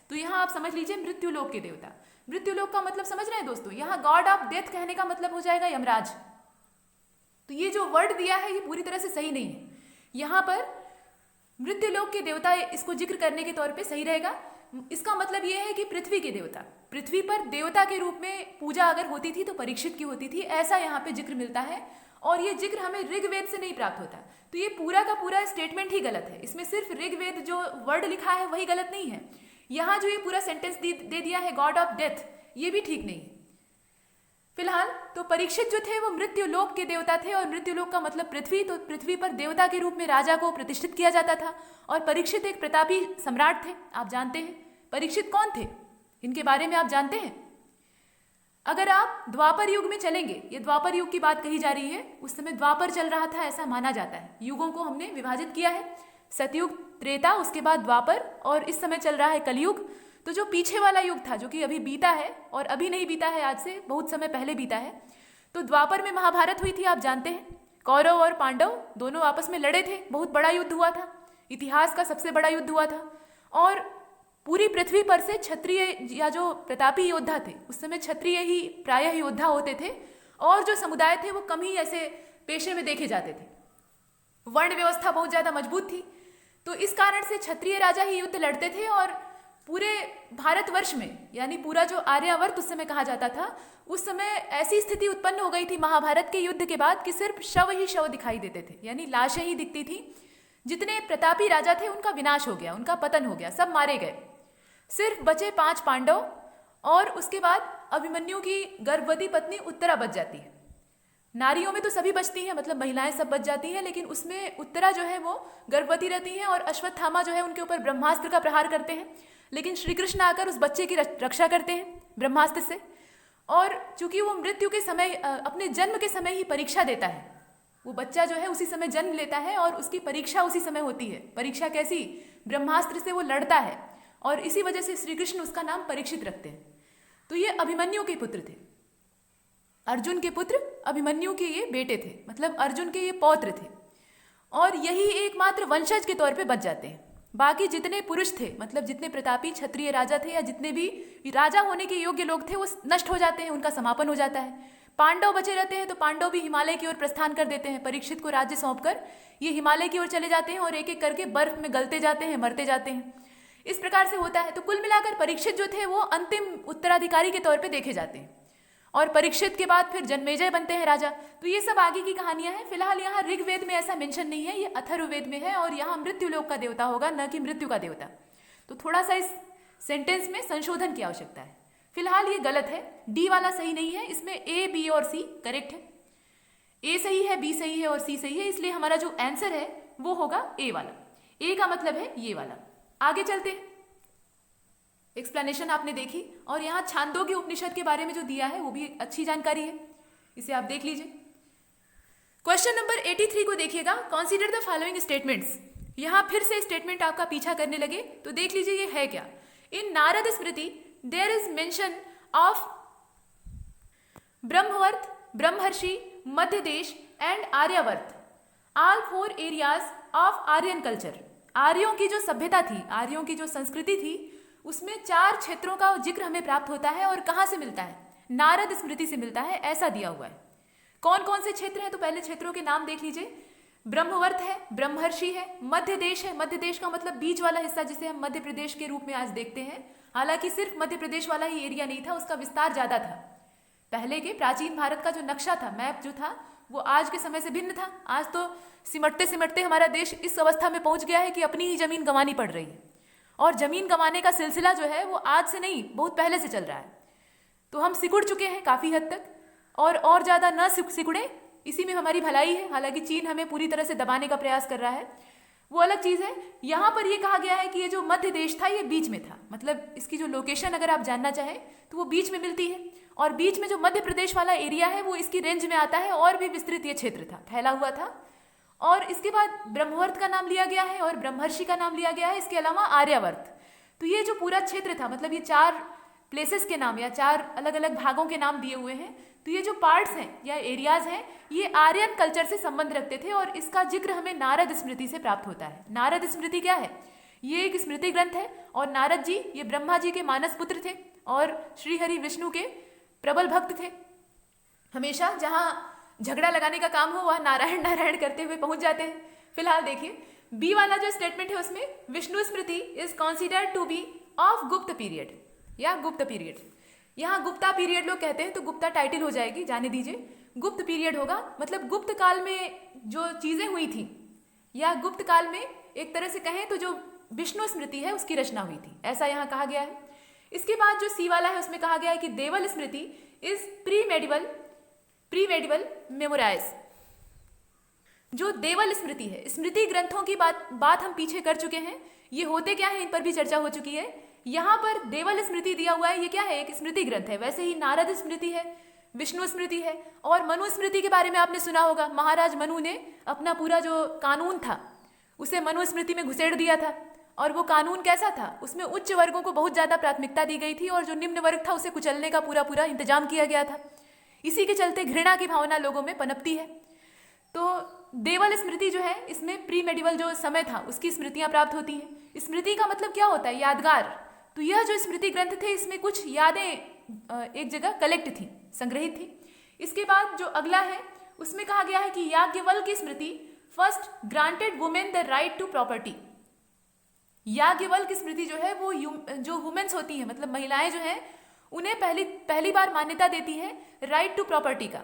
तो यहाँ आप समझ लीजिए मृत्यु लोक के देवता। मृत्यु लोक का मतलब समझ रहे हैं दोस्तों, यहाँ गॉड ऑफ डेथ कहने का मतलब हो जाएगा यमराज। तो ये जो वर्ड दिया है ये पूरी तरह से सही नहीं है। यहाँ पर मृत्युलोक के देवता इसको जिक्र करने के तौर पे सही रहेगा। इसका मतलब ये है कि पृथ्वी के देवता, पृथ्वी पर देवता के रूप में पूजा अगर होती थी तो परीक्षित की होती थी, ऐसा यहाँ पे जिक्र मिलता है। और ये जिक्र हमें ऋग्वेद से नहीं प्राप्त होता। तो ये पूरा का पूरा स्टेटमेंट ही गलत है। इसमें सिर्फ ऋग्वेद जो वर्ड लिखा है वही गलत नहीं है, यहाँ जो ये पूरा सेंटेंस दे दिया है गॉड ऑफ डेथ, ये भी ठीक नहीं है। फिलहाल तो परीक्षित जो थे वो मृत्यु लोक के देवता थे, और मृत्यु लोक का मतलब पृथ्वी। तो पृथ्वी पर देवता के रूप में राजा को प्रतिष्ठित किया जाता था, और परीक्षित एक प्रतापी सम्राट थे। आप जानते हैं परीक्षित कौन थे, इनके बारे में आप जानते हैं। अगर आप द्वापर युग में चलेंगे, ये द्वापर युग की बात कही जा रही है, उस समय द्वापर चल रहा था ऐसा माना जाता है। युगों को हमने विभाजित किया है, सतयुग, त्रेता, उसके बाद द्वापर, और इस समय चल रहा है कलयुग। तो जो पीछे वाला युग था, जो कि अभी बीता है, और अभी नहीं बीता है, आज से बहुत समय पहले बीता है। तो द्वापर में महाभारत हुई थी, आप जानते हैं। कौरव और पांडव दोनों आपस में लड़े थे, बहुत बड़ा युद्ध हुआ था, इतिहास का सबसे बड़ा युद्ध हुआ था। और पूरी पृथ्वी पर से क्षत्रिय या जो प्रतापी योद्धा थे, उस समय क्षत्रिय ही प्रायः योद्धा होते थे, और जो समुदाय थे वो कम ही ऐसे पेशे में देखे जाते थे। वर्ण व्यवस्था बहुत ज्यादा मजबूत थी, तो इस कारण से क्षत्रिय राजा ही युद्ध लड़ते थे, और पूरे भारतवर्ष में, यानी पूरा जो आर्यावर्त उस समय कहा जाता था, उस समय ऐसी स्थिति उत्पन्न हो गई थी महाभारत के युद्ध के बाद कि सिर्फ शव ही शव दिखाई देते थे, यानी लाशें ही दिखती थी। जितने प्रतापी राजा थे उनका विनाश हो गया, उनका पतन हो गया, सब मारे गए। सिर्फ बचे 5 पांडव, और उसके बाद अभिमन्यु की गर्भवती पत्नी उत्तरा बच जाती है। नारियों में तो सभी बचती हैं, मतलब महिलाएं सब बच जाती हैं, लेकिन उसमें उत्तरा जो है वो गर्भवती रहती हैं और अश्वत्थामा जो है उनके ऊपर ब्रह्मास्त्र का प्रहार करते हैं, लेकिन श्री कृष्ण आकर उस बच्चे की रक्षा करते हैं ब्रह्मास्त्र से। और चूंकि वो मृत्यु के समय, अपने जन्म के समय ही परीक्षा देता है, वो बच्चा जो है उसी समय जन्म लेता है और उसकी परीक्षा उसी समय होती है। परीक्षा कैसी? ब्रह्मास्त्र से वो लड़ता है, और इसी वजह से श्री कृष्ण उसका नाम परीक्षित रखते हैं। तो ये अभिमन्यु के पुत्र थे, अर्जुन के पुत्र अभिमन्यु के ये बेटे थे, मतलब अर्जुन के ये पौत्र थे, और यही एकमात्र वंशज के तौर पे बच जाते हैं। बाकी जितने पुरुष थे, मतलब जितने प्रतापी क्षत्रिय राजा थे या जितने भी राजा होने के योग्य लोग थे, वो नष्ट हो जाते हैं, उनका समापन हो जाता है। पांडव बचे रहते हैं, तो पांडव भी हिमालय की ओर प्रस्थान कर देते हैं। परीक्षित को राज्य सौंपकर ये हिमालय की ओर चले जाते हैं और एक एक करके बर्फ में गलते जाते हैं, मरते जाते हैं। इस प्रकार से होता है। तो कुल मिलाकर परीक्षित जो थे वो अंतिम उत्तराधिकारी के तौर पे देखे जाते हैं, और परीक्षित के बाद फिर जन्मेजय बनते हैं राजा। तो ये सब आगे की कहानियां हैं। फिलहाल यहाँ ऋग्वेद में ऐसा मेंशन नहीं है, ये अथर्ववेद में है, और यहाँ मृत्यु लोक का देवता होगा, न कि मृत्यु का देवता। तो थोड़ा सा इस सेंटेंस में संशोधन की आवश्यकता है। फिलहाल ये गलत है, डी वाला सही नहीं है, इसमें ए, बी और सी करेक्ट है। ए सही है, बी सही है और सी सही है, इसलिए हमारा जो आंसर है वो होगा ए वाला। ए का मतलब है ये वाला। आगे चलते हैं। एक्सप्लेनेशन आपने देखी, और यहाँ छांदोग्य उपनिषद के बारे में जो दिया है वो भी अच्छी जानकारी है, इसे आप देख लीजिए। क्वेश्चन नंबर 83 को देखिएगा। Consider the following statements. यहाँ फिर से स्टेटमेंट आपका पीछा करने लगे तो देख लीजिए ये है क्या। In Narada Smriti there is mention of Brahmavarta, Brahmarshi, Madhya Desh and Aryavarta, all 4 areas of Aryan culture. आर्यों की जो सभ्यता थी, आर्यों की जो संस्कृति थी, उसमें 4 क्षेत्रों का जिक्र हमें प्राप्त होता है। और कहाँ से मिलता है? नारद स्मृति से मिलता है, ऐसा दिया हुआ है। कौन कौन से क्षेत्र हैं? तो पहले क्षेत्रों के नाम देख लीजिए। ब्रह्मवर्त है, ब्रह्मर्षि है, मध्य देश है। मध्य देश का मतलब बीच वाला हिस्सा, जिसे हम मध्य प्रदेश के रूप में आज देखते हैं। हालांकि सिर्फ मध्य प्रदेश वाला ही एरिया नहीं था, उसका विस्तार ज्यादा था। पहले के प्राचीन भारत का जो नक्शा था, मैप जो था, वो आज के समय से भिन्न था। आज तो सिमटते सिमटते हमारा देश इस अवस्था में पहुंच गया है कि अपनी ही जमीन गंवानी पड़ रही है, और जमीन गंवाने का सिलसिला जो है वो आज से नहीं, बहुत पहले से चल रहा है। तो हम सिकुड़ चुके हैं काफी हद तक, और ज्यादा न सिकुड़े, इसी में हमारी भलाई है। हालांकि चीन हमें पूरी तरह से दबाने का प्रयास कर रहा है, वो अलग चीज है। यहाँ पर ये कहा गया है कि ये जो मध्य देश था ये बीच में था, मतलब इसकी जो लोकेशन अगर आप जानना चाहें तो वो बीच में मिलती है, और बीच में जो मध्य प्रदेश वाला एरिया है वो इसकी रेंज में आता है, और भी विस्तृत ये क्षेत्र था, फैला हुआ था। और इसके बाद ब्रह्मवर्त का नाम लिया गया है और ब्रह्मर्षि का नाम लिया गया है, इसके अलावा आर्यावर्त। तो ये जो पूरा क्षेत्र था, मतलब ये 4 प्लेसेस के नाम या 4 अलग अलग भागों के नाम दिए हुए हैं। तो ये जो पार्ट्स हैं या एरियाज हैं, ये आर्यन कल्चर से संबंध रखते थे, और इसका जिक्र हमें नारद स्मृति से प्राप्त होता है। नारद स्मृति क्या है? ये एक स्मृति ग्रंथ है, और नारद जी ये ब्रह्मा जी के मानस पुत्र थे और श्री हरि विष्णु के प्रबल भक्त थे। हमेशा जहाँ झगड़ा लगाने का काम हो वह नारायण नारायण करते हुए पहुंच जाते हैं। फिलहाल देखिए बी वाला जो स्टेटमेंट है उसमें Vishnu Smriti is considered to be of Gupta period या गुप्त पीरियड। यहाँ गुप्ता पीरियड लोग कहते हैं, तो गुप्ता टाइटल हो जाएगी, जाने दीजिए। गुप्त पीरियड होगा, मतलब गुप्त काल में जो चीजें हुई थी, या गुप्त काल में एक तरह से कहें तो जो विष्णु स्मृति है उसकी रचना हुई थी, ऐसा यहाँ कहा गया है। इसके बाद जो सी वाला है उसमें कहा गया है कि देवल स्मृति इज प्री मेडिवल मेमोराइज। जो देवल स्मृति है, स्मृति ग्रंथों की बात हम पीछे कर चुके हैं, ये होते क्या है इन पर भी चर्चा हो चुकी है। यहाँ पर देवल स्मृति दिया हुआ है, ये क्या है? एक स्मृति ग्रंथ है। वैसे ही नारद स्मृति है, विष्णु स्मृति है, और मनु स्मृति के बारे में आपने सुना होगा। महाराज मनु ने अपना पूरा जो कानून था उसे मनु स्मृति में घुसेड़ दिया था, और वो कानून कैसा था? उसमें उच्च वर्गों को बहुत ज्यादा प्राथमिकता दी गई थी, और जो निम्न वर्ग था उसे कुचलने का पूरा इंतजाम किया गया था। इसी के चलते घृणा की भावना लोगों में पनपती है। तो देवल स्मृति जो है, इसमें प्री मेडिवल जो समय था उसकी स्मृतियां प्राप्त होती हैं। स्मृति का मतलब क्या होता है? यादगार। तो यह जो स्मृति ग्रंथ थे इसमें कुछ यादें एक जगह कलेक्ट थी, संग्रहित थी। इसके बाद जो अगला है उसमें कहा गया है कि याज्ञवल्क्य की Smriti first granted women the right to property. Yajnavalkya Smriti जो है वो जो वुमेन्स होती हैं, मतलब महिलाएं जो हैं, उन्हें पहली बार मान्यता देती है राइट टू प्रॉपर्टी का।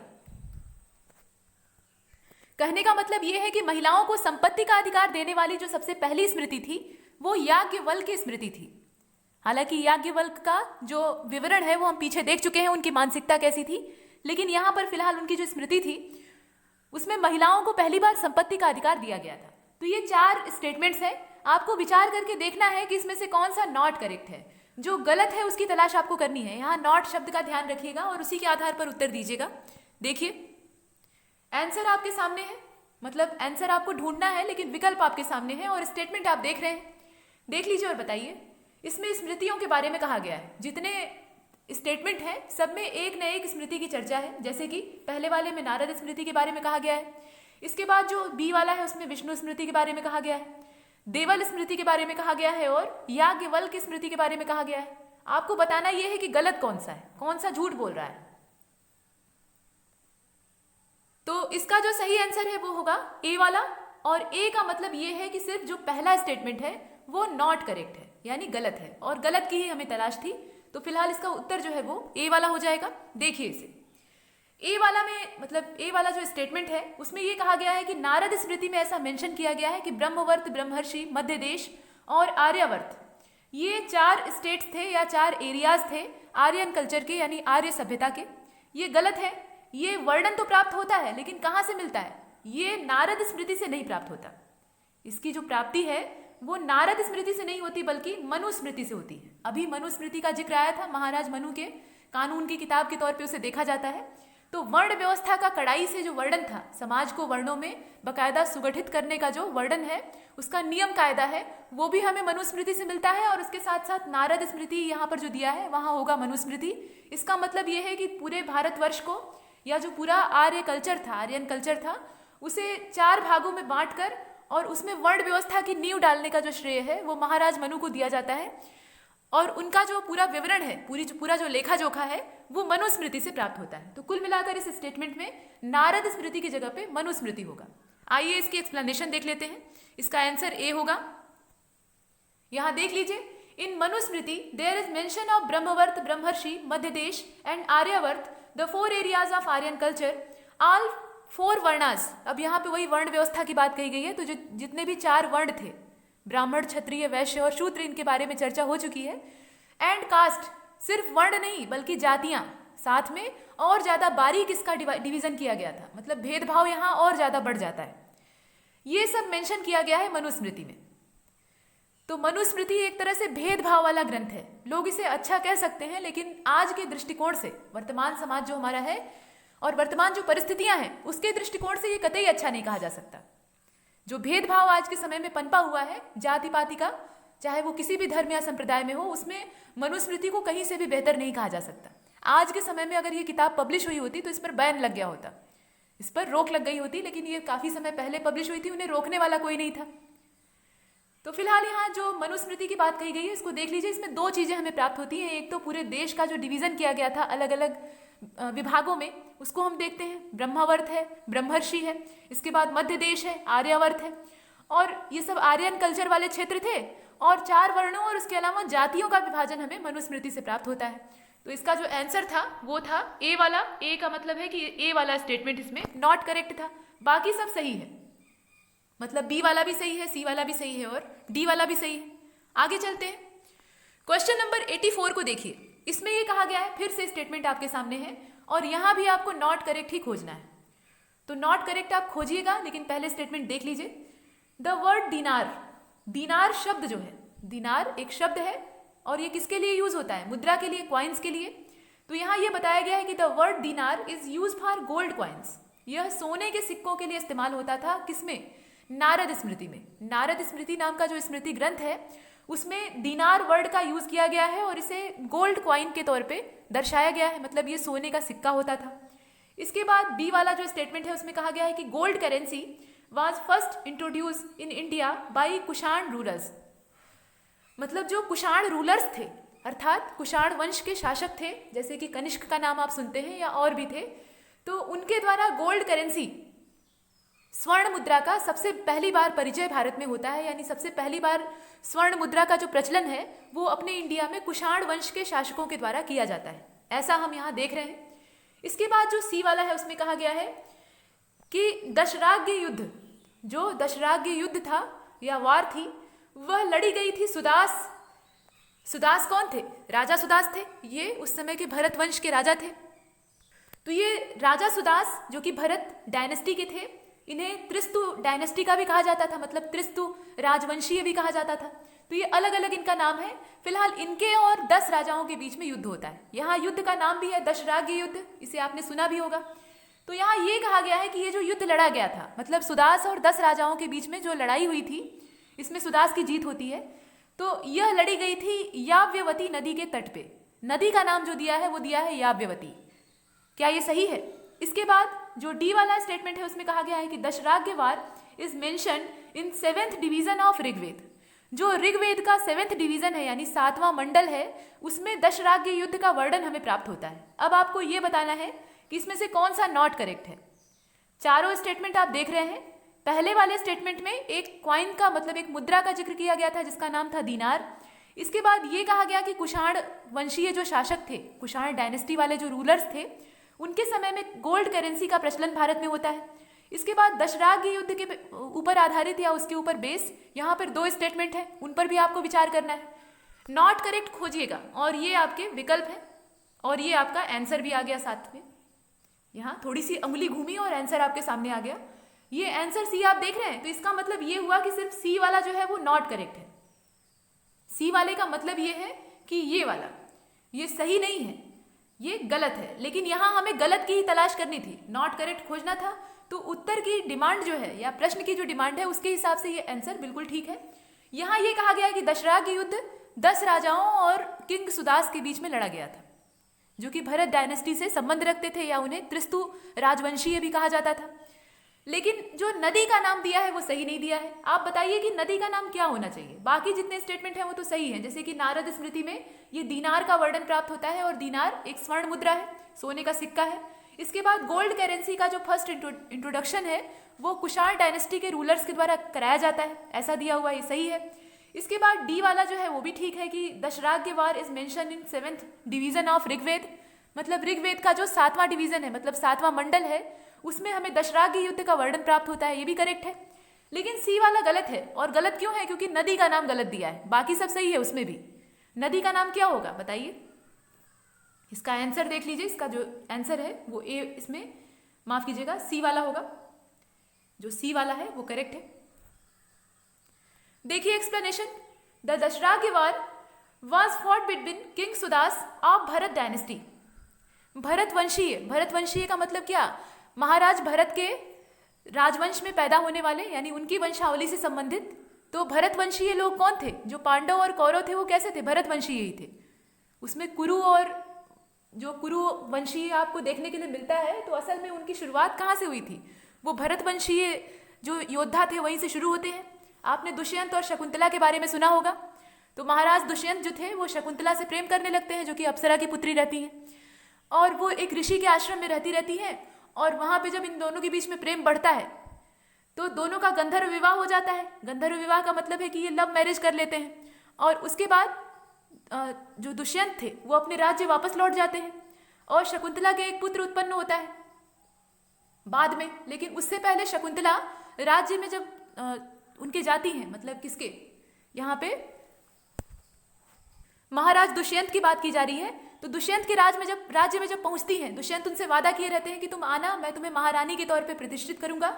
कहने का मतलब ये है कि महिलाओं को संपत्ति का अधिकार देने वाली जो सबसे पहली स्मृति थी वो याज्ञवल्क्य स्मृति थी। हालांकि याज्ञवल्क्य का जो विवरण है वो हम पीछे देख चुके हैं, उनकी मानसिकता कैसी थी, लेकिन यहाँ पर फिलहाल उनकी जो स्मृति थी उसमें महिलाओं को पहली बार संपत्ति का अधिकार दिया गया था। तो ये 4 स्टेटमेंट्स हैं, आपको विचार करके देखना है कि इसमें से कौन सा नॉट करेक्ट है। जो गलत है उसकी तलाश आपको करनी है। यहाँ नॉट शब्द का ध्यान रखिएगा और उसी के आधार पर उत्तर दीजिएगा। देखिए आंसर आपके सामने है, मतलब आंसर आपको ढूंढना है लेकिन विकल्प आपके सामने है और स्टेटमेंट आप देख रहे हैं। देख लीजिए और बताइए। इसमें स्मृतियों के बारे में कहा गया है। जितने स्टेटमेंट है सब में एक न एक स्मृति की चर्चा है, जैसे कि पहले वाले में नारद स्मृति के बारे में कहा गया है। इसके बाद जो बी वाला है उसमें विष्णु स्मृति के बारे में कहा गया है, देवल स्मृति के बारे में कहा गया है और याज्ञवल्क्य स्मृति के बारे में कहा गया है। आपको बताना यह है कि गलत कौन सा है, कौन सा झूठ बोल रहा है। तो इसका जो सही आंसर है वो होगा ए वाला, और ए का मतलब ये है कि सिर्फ जो पहला स्टेटमेंट है वो नॉट करेक्ट है, यानी गलत है, और गलत की ही हमें तलाश थी। तो फिलहाल इसका उत्तर जो है वो ए वाला हो जाएगा। देखिए इसे, ए वाला में मतलब ए वाला जो स्टेटमेंट है उसमें ये कहा गया है कि नारद स्मृति में ऐसा मेंशन किया गया है कि ब्रह्मवर्त, ब्रह्मर्षि, मध्य देश और आर्यावर्त, ये 4 स्टेट्स थे या 4 एरियाज थे आर्यन कल्चर के, यानी आर्य सभ्यता के। ये गलत है। ये वर्णन तो प्राप्त होता है लेकिन कहाँ से मिलता है? ये नारद स्मृति से नहीं प्राप्त होता। इसकी जो प्राप्ति है वो नारद स्मृति से नहीं होती बल्कि मनुस्मृति से होती है। अभी मनुस्मृति का जिक्र आया था, महाराज मनु के कानून की किताब के तौर पे उसे देखा जाता है। तो वर्ण व्यवस्था का कड़ाई से जो वर्णन था, समाज को वर्णों में बकायदा सुगठित करने का जो वर्णन है, उसका नियम कायदा है, वो भी हमें मनुस्मृति से मिलता है। और उसके साथ साथ नारद स्मृति यहाँ पर जो दिया है वहाँ होगा मनुस्मृति। इसका मतलब ये है कि पूरे भारतवर्ष को, या जो पूरा आर्य कल्चर था, आर्यन कल्चर था, उसे 4 भागों में बांटकर और उसमें वर्ण व्यवस्था की नींव डालने का जो श्रेय है वो महाराज मनु को दिया जाता है। और उनका जो पूरा विवरण है, पूरा जो लेखा जोखा है वो मनुस्मृति से प्राप्त होता है। तो कुल मिलाकर इस स्टेटमेंट में नारद स्मृति की जगह पे मनुस्मृति होगा। आइए इसकी एक्सप्लेनेशन देख लेते हैं। इसका आंसर ए होगा। यहां देख लीजिए, in Manusmriti there is mention of Brahmavarta, Brahmarshi, Madhya Desh and Aryavarta, the 4 areas of Aryan culture, all 4 varnas. अब यहाँ पे वही वर्ण व्यवस्था की बात कही गई है। तो जितने भी 4 वर्ण थे, ब्राह्मण, क्षत्रिय, वैश्य और शूद्र, इनके बारे में चर्चा हो चुकी है। एंड कास्ट, सिर्फ वर्ण नहीं बल्कि जातियां साथ में, और ज्यादा बारीक इसका डिवीजन किया गया था, मतलब भेदभाव यहाँ और ज्यादा बढ़ जाता है। ये सब मेंशन किया गया है मनुस्मृति में। तो मनुस्मृति एक तरह से भेदभाव वाला ग्रंथ है। लोग इसे अच्छा कह सकते हैं, लेकिन आज के दृष्टिकोण से, वर्तमान समाज जो हमारा है और वर्तमान जो परिस्थितियां हैं उसके दृष्टिकोण से ये कतई अच्छा नहीं कहा जा सकता। जो भेदभाव आज के समय में पनपा हुआ है जाति पाति का, चाहे वो किसी भी धर्म या संप्रदाय में हो, उसमें मनुस्मृति को कहीं से भी बेहतर नहीं कहा जा सकता। आज के समय में अगर ये किताब पब्लिश हुई होती तो इस पर बैन लग गया होता, इस पर रोक लग गई होती, लेकिन ये काफी समय पहले पब्लिश हुई थी, उन्हें रोकने वाला कोई नहीं था। तो फिलहाल यहाँ जो मनुस्मृति की बात कही गई है इसको देख लीजिए। इसमें 2 चीजें हमें प्राप्त होती हैं। एक तो पूरे देश का जो डिवीजन किया गया था अलग अलग विभागों में, उसको हम देखते हैं। ब्रह्मावर्त है, ब्रह्मर्षि है, इसके बाद मध्य देश है, आर्यावर्त है, और ये सब आर्यन कल्चर वाले क्षेत्र थे। और 4 वर्णों और उसके अलावा जातियों का विभाजन हमें मनुस्मृति से प्राप्त होता है। तो इसका जो आंसर था वो था ए वाला। ए का मतलब है कि ए वाला स्टेटमेंट इसमें नॉट करेक्ट था, बाकी सब सही है। मतलब बी वाला भी सही है, सी वाला भी सही है और डी वाला भी सही है। आगे चलते हैं। क्वेश्चन नंबर 84 को देखिए। इसमें ये कहा गया है, फिर से स्टेटमेंट आपके सामने है और यहां भी आपको नॉट करेक्ट ही खोजना है। तो नॉट करेक्ट आप खोजिएगा, लेकिन पहले स्टेटमेंट देख लीजिए। द वर्ड दिनार, दिनार शब्द जो है, दिनार एक शब्द है और ये किसके लिए यूज होता है? मुद्रा के लिए, क्वाइंस के लिए। तो यहाँ ये बताया गया है कि द वर्ड दिनार is use for gold coins. यह सोने के सिक्कों के लिए इस्तेमाल होता था। किसमें? नारद स्मृति में। नारद स्मृति नाम का जो स्मृति ग्रंथ है उसमें दिनार वर्ड का यूज किया गया है और इसे गोल्ड क्वाइन के तौर पे दर्शाया गया है, मतलब ये सोने का सिक्का होता था। इसके बाद बी वाला जो स्टेटमेंट है उसमें कहा गया है कि gold currency was first introduce in India by Kushan rulers. मतलब जो कुषाण रूलर्स थे, अर्थात कुषाण वंश के शासक थे, जैसे कि कनिष्क का नाम आप सुनते हैं या और भी थे, तो उनके द्वारा गोल्ड करेंसी स्वर्ण मुद्रा का सबसे पहली बार परिचय भारत में होता है, यानी सबसे पहली बार स्वर्ण मुद्रा का जो प्रचलन है वो अपने इंडिया में कुषाण वंश के शासकों के द्वारा किया जाता है, ऐसा हम यहाँ देख रहे हैं। इसके बाद जो सी वाला है उसमें कहा गया है कि दशराग्य युद्ध, जो दशराग्य युद्ध था या वार थी, वह लड़ी गई थी सुदास। सुदास कौन थे? राजा सुदास थे, ये उस समय के भरत वंश के राजा थे। तो ये राजा सुदास जो कि भरत डायनेस्टी के थे, इन्हें त्रिस्तु डायनेस्टी का भी कहा जाता था, मतलब त्रिस्तु राजवंशीय भी कहा जाता था। तो ये अलग अलग इनका नाम है। फिलहाल इनके और 10 राजाओं के बीच में युद्ध होता है। यहाँ युद्ध का नाम भी है दशराग्य युद्ध, इसे आपने सुना भी होगा। तो यहाँ ये कहा गया है कि ये जो युद्ध लड़ा गया था, मतलब सुदास और 10 राजाओं के बीच में जो लड़ाई हुई थी, इसमें सुदास की जीत होती है। तो यह लड़ी गई थी याव्यवती नदी के तट पे। नदी का नाम जो दिया है वो दिया है याव्यवती। क्या ये सही है? इसके बाद जो डी वाला स्टेटमेंट है उसमें कहा गया है कि Dasharajna war is mention in 7th division of Rigveda. जो ऋग्वेद का 7th डिवीजन है यानी 7वां मंडल है, उसमें दशराग्य युद्ध का वर्णन हमें प्राप्त होता है। अब आपको ये बताना है कि इसमें से कौन सा नॉट करेक्ट है। चारों स्टेटमेंट आप देख रहे हैं। पहले वाले स्टेटमेंट में एक क्वाइन का मतलब एक मुद्रा का जिक्र किया गया था जिसका नाम था दीनार। इसके बाद ये कहा गया कि कुषाण वंशीय जो शासक थे, कुषाण डायनेस्टी वाले जो रूलर्स थे, उनके समय में गोल्ड करेंसी का प्रचलन भारत में होता है। इसके बाद दशराग्य युद्ध के ऊपर आधारित या उसके ऊपर बेस यहाँ पर 2 स्टेटमेंट हैं, उन पर भी आपको विचार करना है। नॉट करेक्ट खोजिएगा और ये आपके विकल्प हैं और ये आपका आंसर भी आ गया साथ में। यहाँ थोड़ी सी उंगली घूमी और आंसर आपके सामने आ गया। ये आंसर सी आप देख रहे हैं, तो इसका मतलब ये हुआ कि सिर्फ सी वाला जो है वो नॉट करेक्ट है। सी वाले का मतलब ये है कि ये वाला ये सही नहीं है, ये गलत है। लेकिन यहाँ हमें गलत की ही तलाश करनी थी, नॉट करेक्ट खोजना था। तो उत्तर की डिमांड जो है या प्रश्न की जो डिमांड है उसके हिसाब से ये आंसर बिल्कुल ठीक है। यहाँ ये कहा गया है कि दशराग्य युद्ध 10 राजाओं और किंग सुदास के बीच में लड़ा गया था, जो कि भरत डायनेस्टी से संबंध रखते थे या उन्हें त्रिस्तु राजवंशीय भी कहा जाता था। लेकिन जो नदी का नाम दिया है वो सही नहीं दिया है। आप बताइए कि नदी का नाम क्या होना चाहिए। बाकी जितने स्टेटमेंट हैं वो तो सही हैं, जैसे कि नारद स्मृति में ये दीनार का वर्णन प्राप्त होता है और दीनार एक स्वर्ण मुद्रा है, सोने का सिक्का है। इसके बाद गोल्ड करेंसी का जो फर्स्ट इंट्रोडक्शन है वो कुषाण डायनेस्टी के रूलर्स के द्वारा कराया जाता है, ऐसा दिया हुआ, ये सही है। इसके बाद डी वाला जो है वो भी ठीक है कि Dasharajna war is mention in 7th division of Rigveda, मतलब ऋग्वेद का जो 7वां डिवीजन है, मतलब 7वां मंडल है, उसमें हमें दशराग्य युद्ध का वर्णन प्राप्त होता है, ये भी करेक्ट है। लेकिन सी वाला गलत है। और गलत क्यों है? क्योंकि नदी का नाम गलत दिया है, बाकी सब सही है उसमें भी। नदी का नाम क्या होगा बताइए? इसका आंसर देख लीजिए। इसका जो आंसर है वो ए, इसमें माफ कीजिएगा सी वाला होगा। जो सी वाला है वो करेक्ट है। देखिए explanation. The Dasharajna war was fought between king Sudas of Bharata dynasty. भरतवंशीय, भरतवंशीय का मतलब क्या? महाराज भरत के राजवंश में पैदा होने वाले, यानी उनकी वंशावली से संबंधित। तो भरतवंशीय लोग कौन थे? जो पांडव और कौरव थे वो कैसे थे? भरतवंशीय ही थे। उसमें कुरु और जो कुरु वंशीय आपको देखने के लिए मिलता है, तो असल में उनकी शुरुआत कहाँ से हुई थी? वो भरतवंशीय जो योद्धा थे वहीं से शुरू होते हैं। आपने दुष्यंत और शकुंतला के बारे में सुना होगा। तो महाराज दुष्यंत जो थे वो शकुंतला से प्रेम करने लगते हैं, जो कि अप्सरा की पुत्री रहती हैं, और वो एक ऋषि के आश्रम में रहती हैं। और वहाँ पे जब इन दोनों के बीच में प्रेम बढ़ता है तो दोनों का गंधर्व विवाह हो जाता है। गंधर्व विवाह का मतलब है कि ये लव मैरिज कर लेते हैं। और उसके बाद जो दुष्यंत थे वो अपने राज्य वापस लौट जाते हैं और शकुंतला के एक पुत्र उत्पन्न होता है बाद में। लेकिन उससे पहले शकुंतला राज्य में जब उनके जाती हैं, मतलब किसके, यहाँ पे महाराज दुष्यंत की बात की जा रही है। तो दुष्यंत के राज्य में जब पहुंचती हैं, दुष्यंत उनसे वादा किए रहते हैं कि तुम आना, मैं तुम्हें महारानी के तौर पे प्रतिष्ठित करूंगा।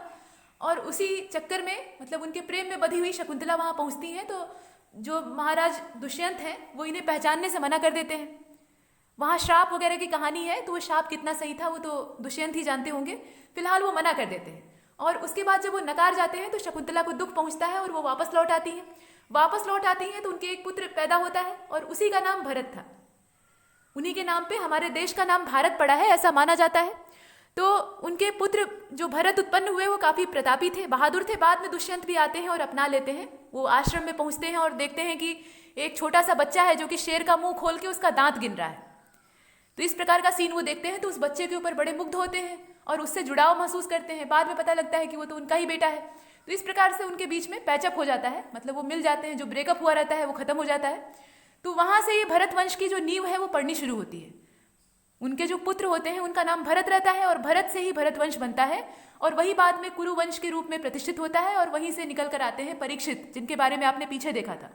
और उसी चक्कर में, मतलब उनके प्रेम में बधी हुई शकुंतला वहां पहुंचती हैं, तो जो महाराज दुष्यंत हैं वो इन्हें पहचानने से मना कर देते हैं। वहाँ श्राप वगैरह की कहानी है, तो वो श्राप कितना सही था वो तो दुष्यंत ही जानते होंगे। फिलहाल वो मना कर देते हैं और उसके बाद जब वो नकार जाते हैं तो शकुंतला को दुख पहुंचता है और वो वापस लौट आती हैं। तो उनके एक पुत्र पैदा होता है और उसी का नाम भरत था। उन्हीं के नाम पे हमारे देश का नाम भारत पड़ा है, ऐसा माना जाता है। तो उनके पुत्र जो भरत उत्पन्न हुए वो काफ़ी प्रतापी थे, बहादुर थे। बाद में दुष्यंत भी आते हैं और अपना लेते हैं। वो आश्रम में पहुंचते हैं और देखते हैं कि एक छोटा सा बच्चा है जो कि शेर का मुंह खोल के उसका दांत गिन रहा है। तो इस प्रकार का सीन वो देखते हैं तो उस बच्चे के ऊपर बड़े मुग्ध होते हैं और उससे जुड़ाव महसूस करते हैं। बाद में पता लगता है कि वो तो उनका ही बेटा है। तो इस प्रकार से उनके बीच में पैचअप हो जाता है, मतलब वो मिल जाते हैं, जो ब्रेकअप हुआ रहता है वो खत्म हो जाता है। तो वहाँ से ये भरत वंश की जो नींव है वो पड़नी शुरू होती है। उनके जो पुत्र होते हैं उनका नाम भरत रहता है और भरत से ही भरत वंश बनता है और वही बाद में कुरु वंश के रूप में प्रतिष्ठित होता है और वहीं से निकल कर आते हैं परीक्षित, जिनके बारे में आपने पीछे देखा था।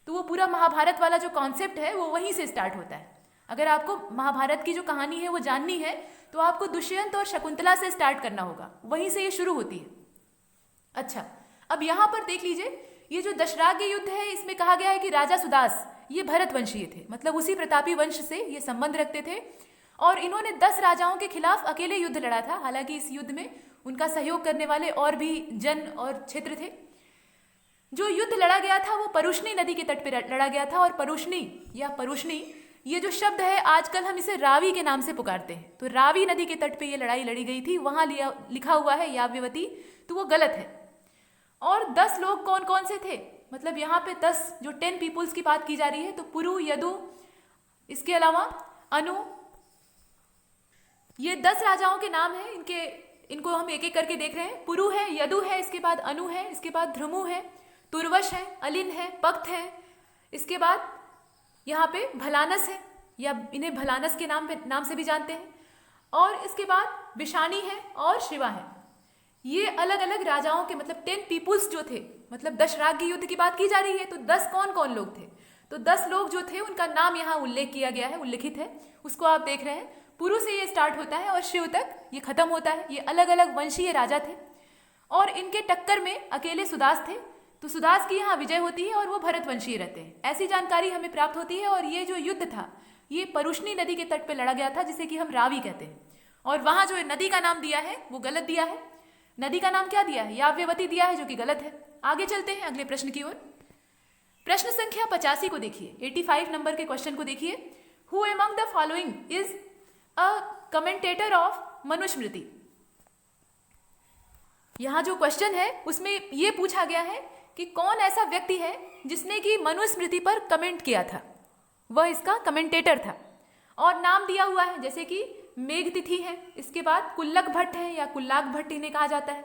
तो वो पूरा महाभारत वाला जो कॉन्सेप्ट है वो वहीं से स्टार्ट होता है। अगर आपको महाभारत की जो कहानी है वो जाननी है तो आपको दुष्यंत और शकुंतला से स्टार्ट करना होगा, वहीं से ये शुरू होती है। अच्छा, अब यहाँ पर देख लीजिए, ये जो दशराग्य युद्ध है इसमें कहा गया है कि राजा सुदास ये भरत वंशीय थे, मतलब उसी प्रतापी वंश से ये संबंध रखते थे और इन्होंने 10 राजाओं के खिलाफ अकेले युद्ध लड़ा था। हालांकि इस युद्ध में उनका सहयोग करने वाले और भी जन और क्षेत्र थे। जो युद्ध लड़ा गया था वो परुष्णी नदी के तट पर लड़ा गया था और परुष्णी या परुष्णी ये जो शब्द है आजकल हम इसे रावी के नाम से पुकारते हैं। तो रावी नदी के तट पे ये लड़ाई लड़ी गई थी, वहां लिखा हुआ है याव्यवती, तो वो गलत है। और 10 लोग कौन कौन से थे, मतलब यहाँ पे 10 जो 10 पीपुल्स की बात की जा रही है, तो पुरु, यदु, इसके अलावा अनु, ये 10 राजाओं के नाम हैं। इनको हम एक एक करके देख रहे हैं। पुरु है, यदु है, इसके बाद अनु है, इसके बाद ध्रुमु है, तुर्वश है, अलिन है, पक्त है, इसके बाद यहाँ पे भलानस है या इन्हें भलानस के नाम से भी जानते हैं, और इसके बाद विशानी है और शिवा है। ये अलग अलग राजाओं के, मतलब 10 पीपुल्स जो थे, मतलब दशराग्य युद्ध की बात की जा रही है, तो 10 कौन कौन लोग थे, तो 10 लोग जो थे उनका नाम यहाँ उल्लेख किया गया है, उल्लिखित है, उसको आप देख रहे हैं। पुरु से ये स्टार्ट होता है और शिव तक ये खत्म होता है। ये अलग अलग वंशीय राजा थे और इनके टक्कर में अकेले सुदास थे, तो सुदास की यहाँ विजय होती है और वो भरत वंशीय रहते हैं, ऐसी जानकारी हमें प्राप्त होती है। और ये जो युद्ध था ये परुष्णी नदी के तट पर लड़ा गया था, जिसे कि हम रावी कहते हैं। और वहाँ जो नदी का नाम दिया है वो गलत दिया है। नदी का नाम क्या दिया है, याव्यवती दिया है, जो कि गलत है। आगे चलते हैं अगले प्रश्न की ओर। प्रश्न संख्या 85 को देखिए, 85 नंबर के क्वेश्चन को देखिए। Who among the following is a commentator of Manusmriti. यहाँ जो क्वेश्चन है उसमें ये पूछा गया है कि कौन ऐसा व्यक्ति है जिसने कि मनुस्मृति पर कमेंट किया था, वह इसका कमेंटेटर था। और नाम दिया हुआ है, जैसे कि मेघतिथि है, इसके बाद कुल्लक भट्ट है या कुल्लाक भट्ट इन्हें कहा जाता है,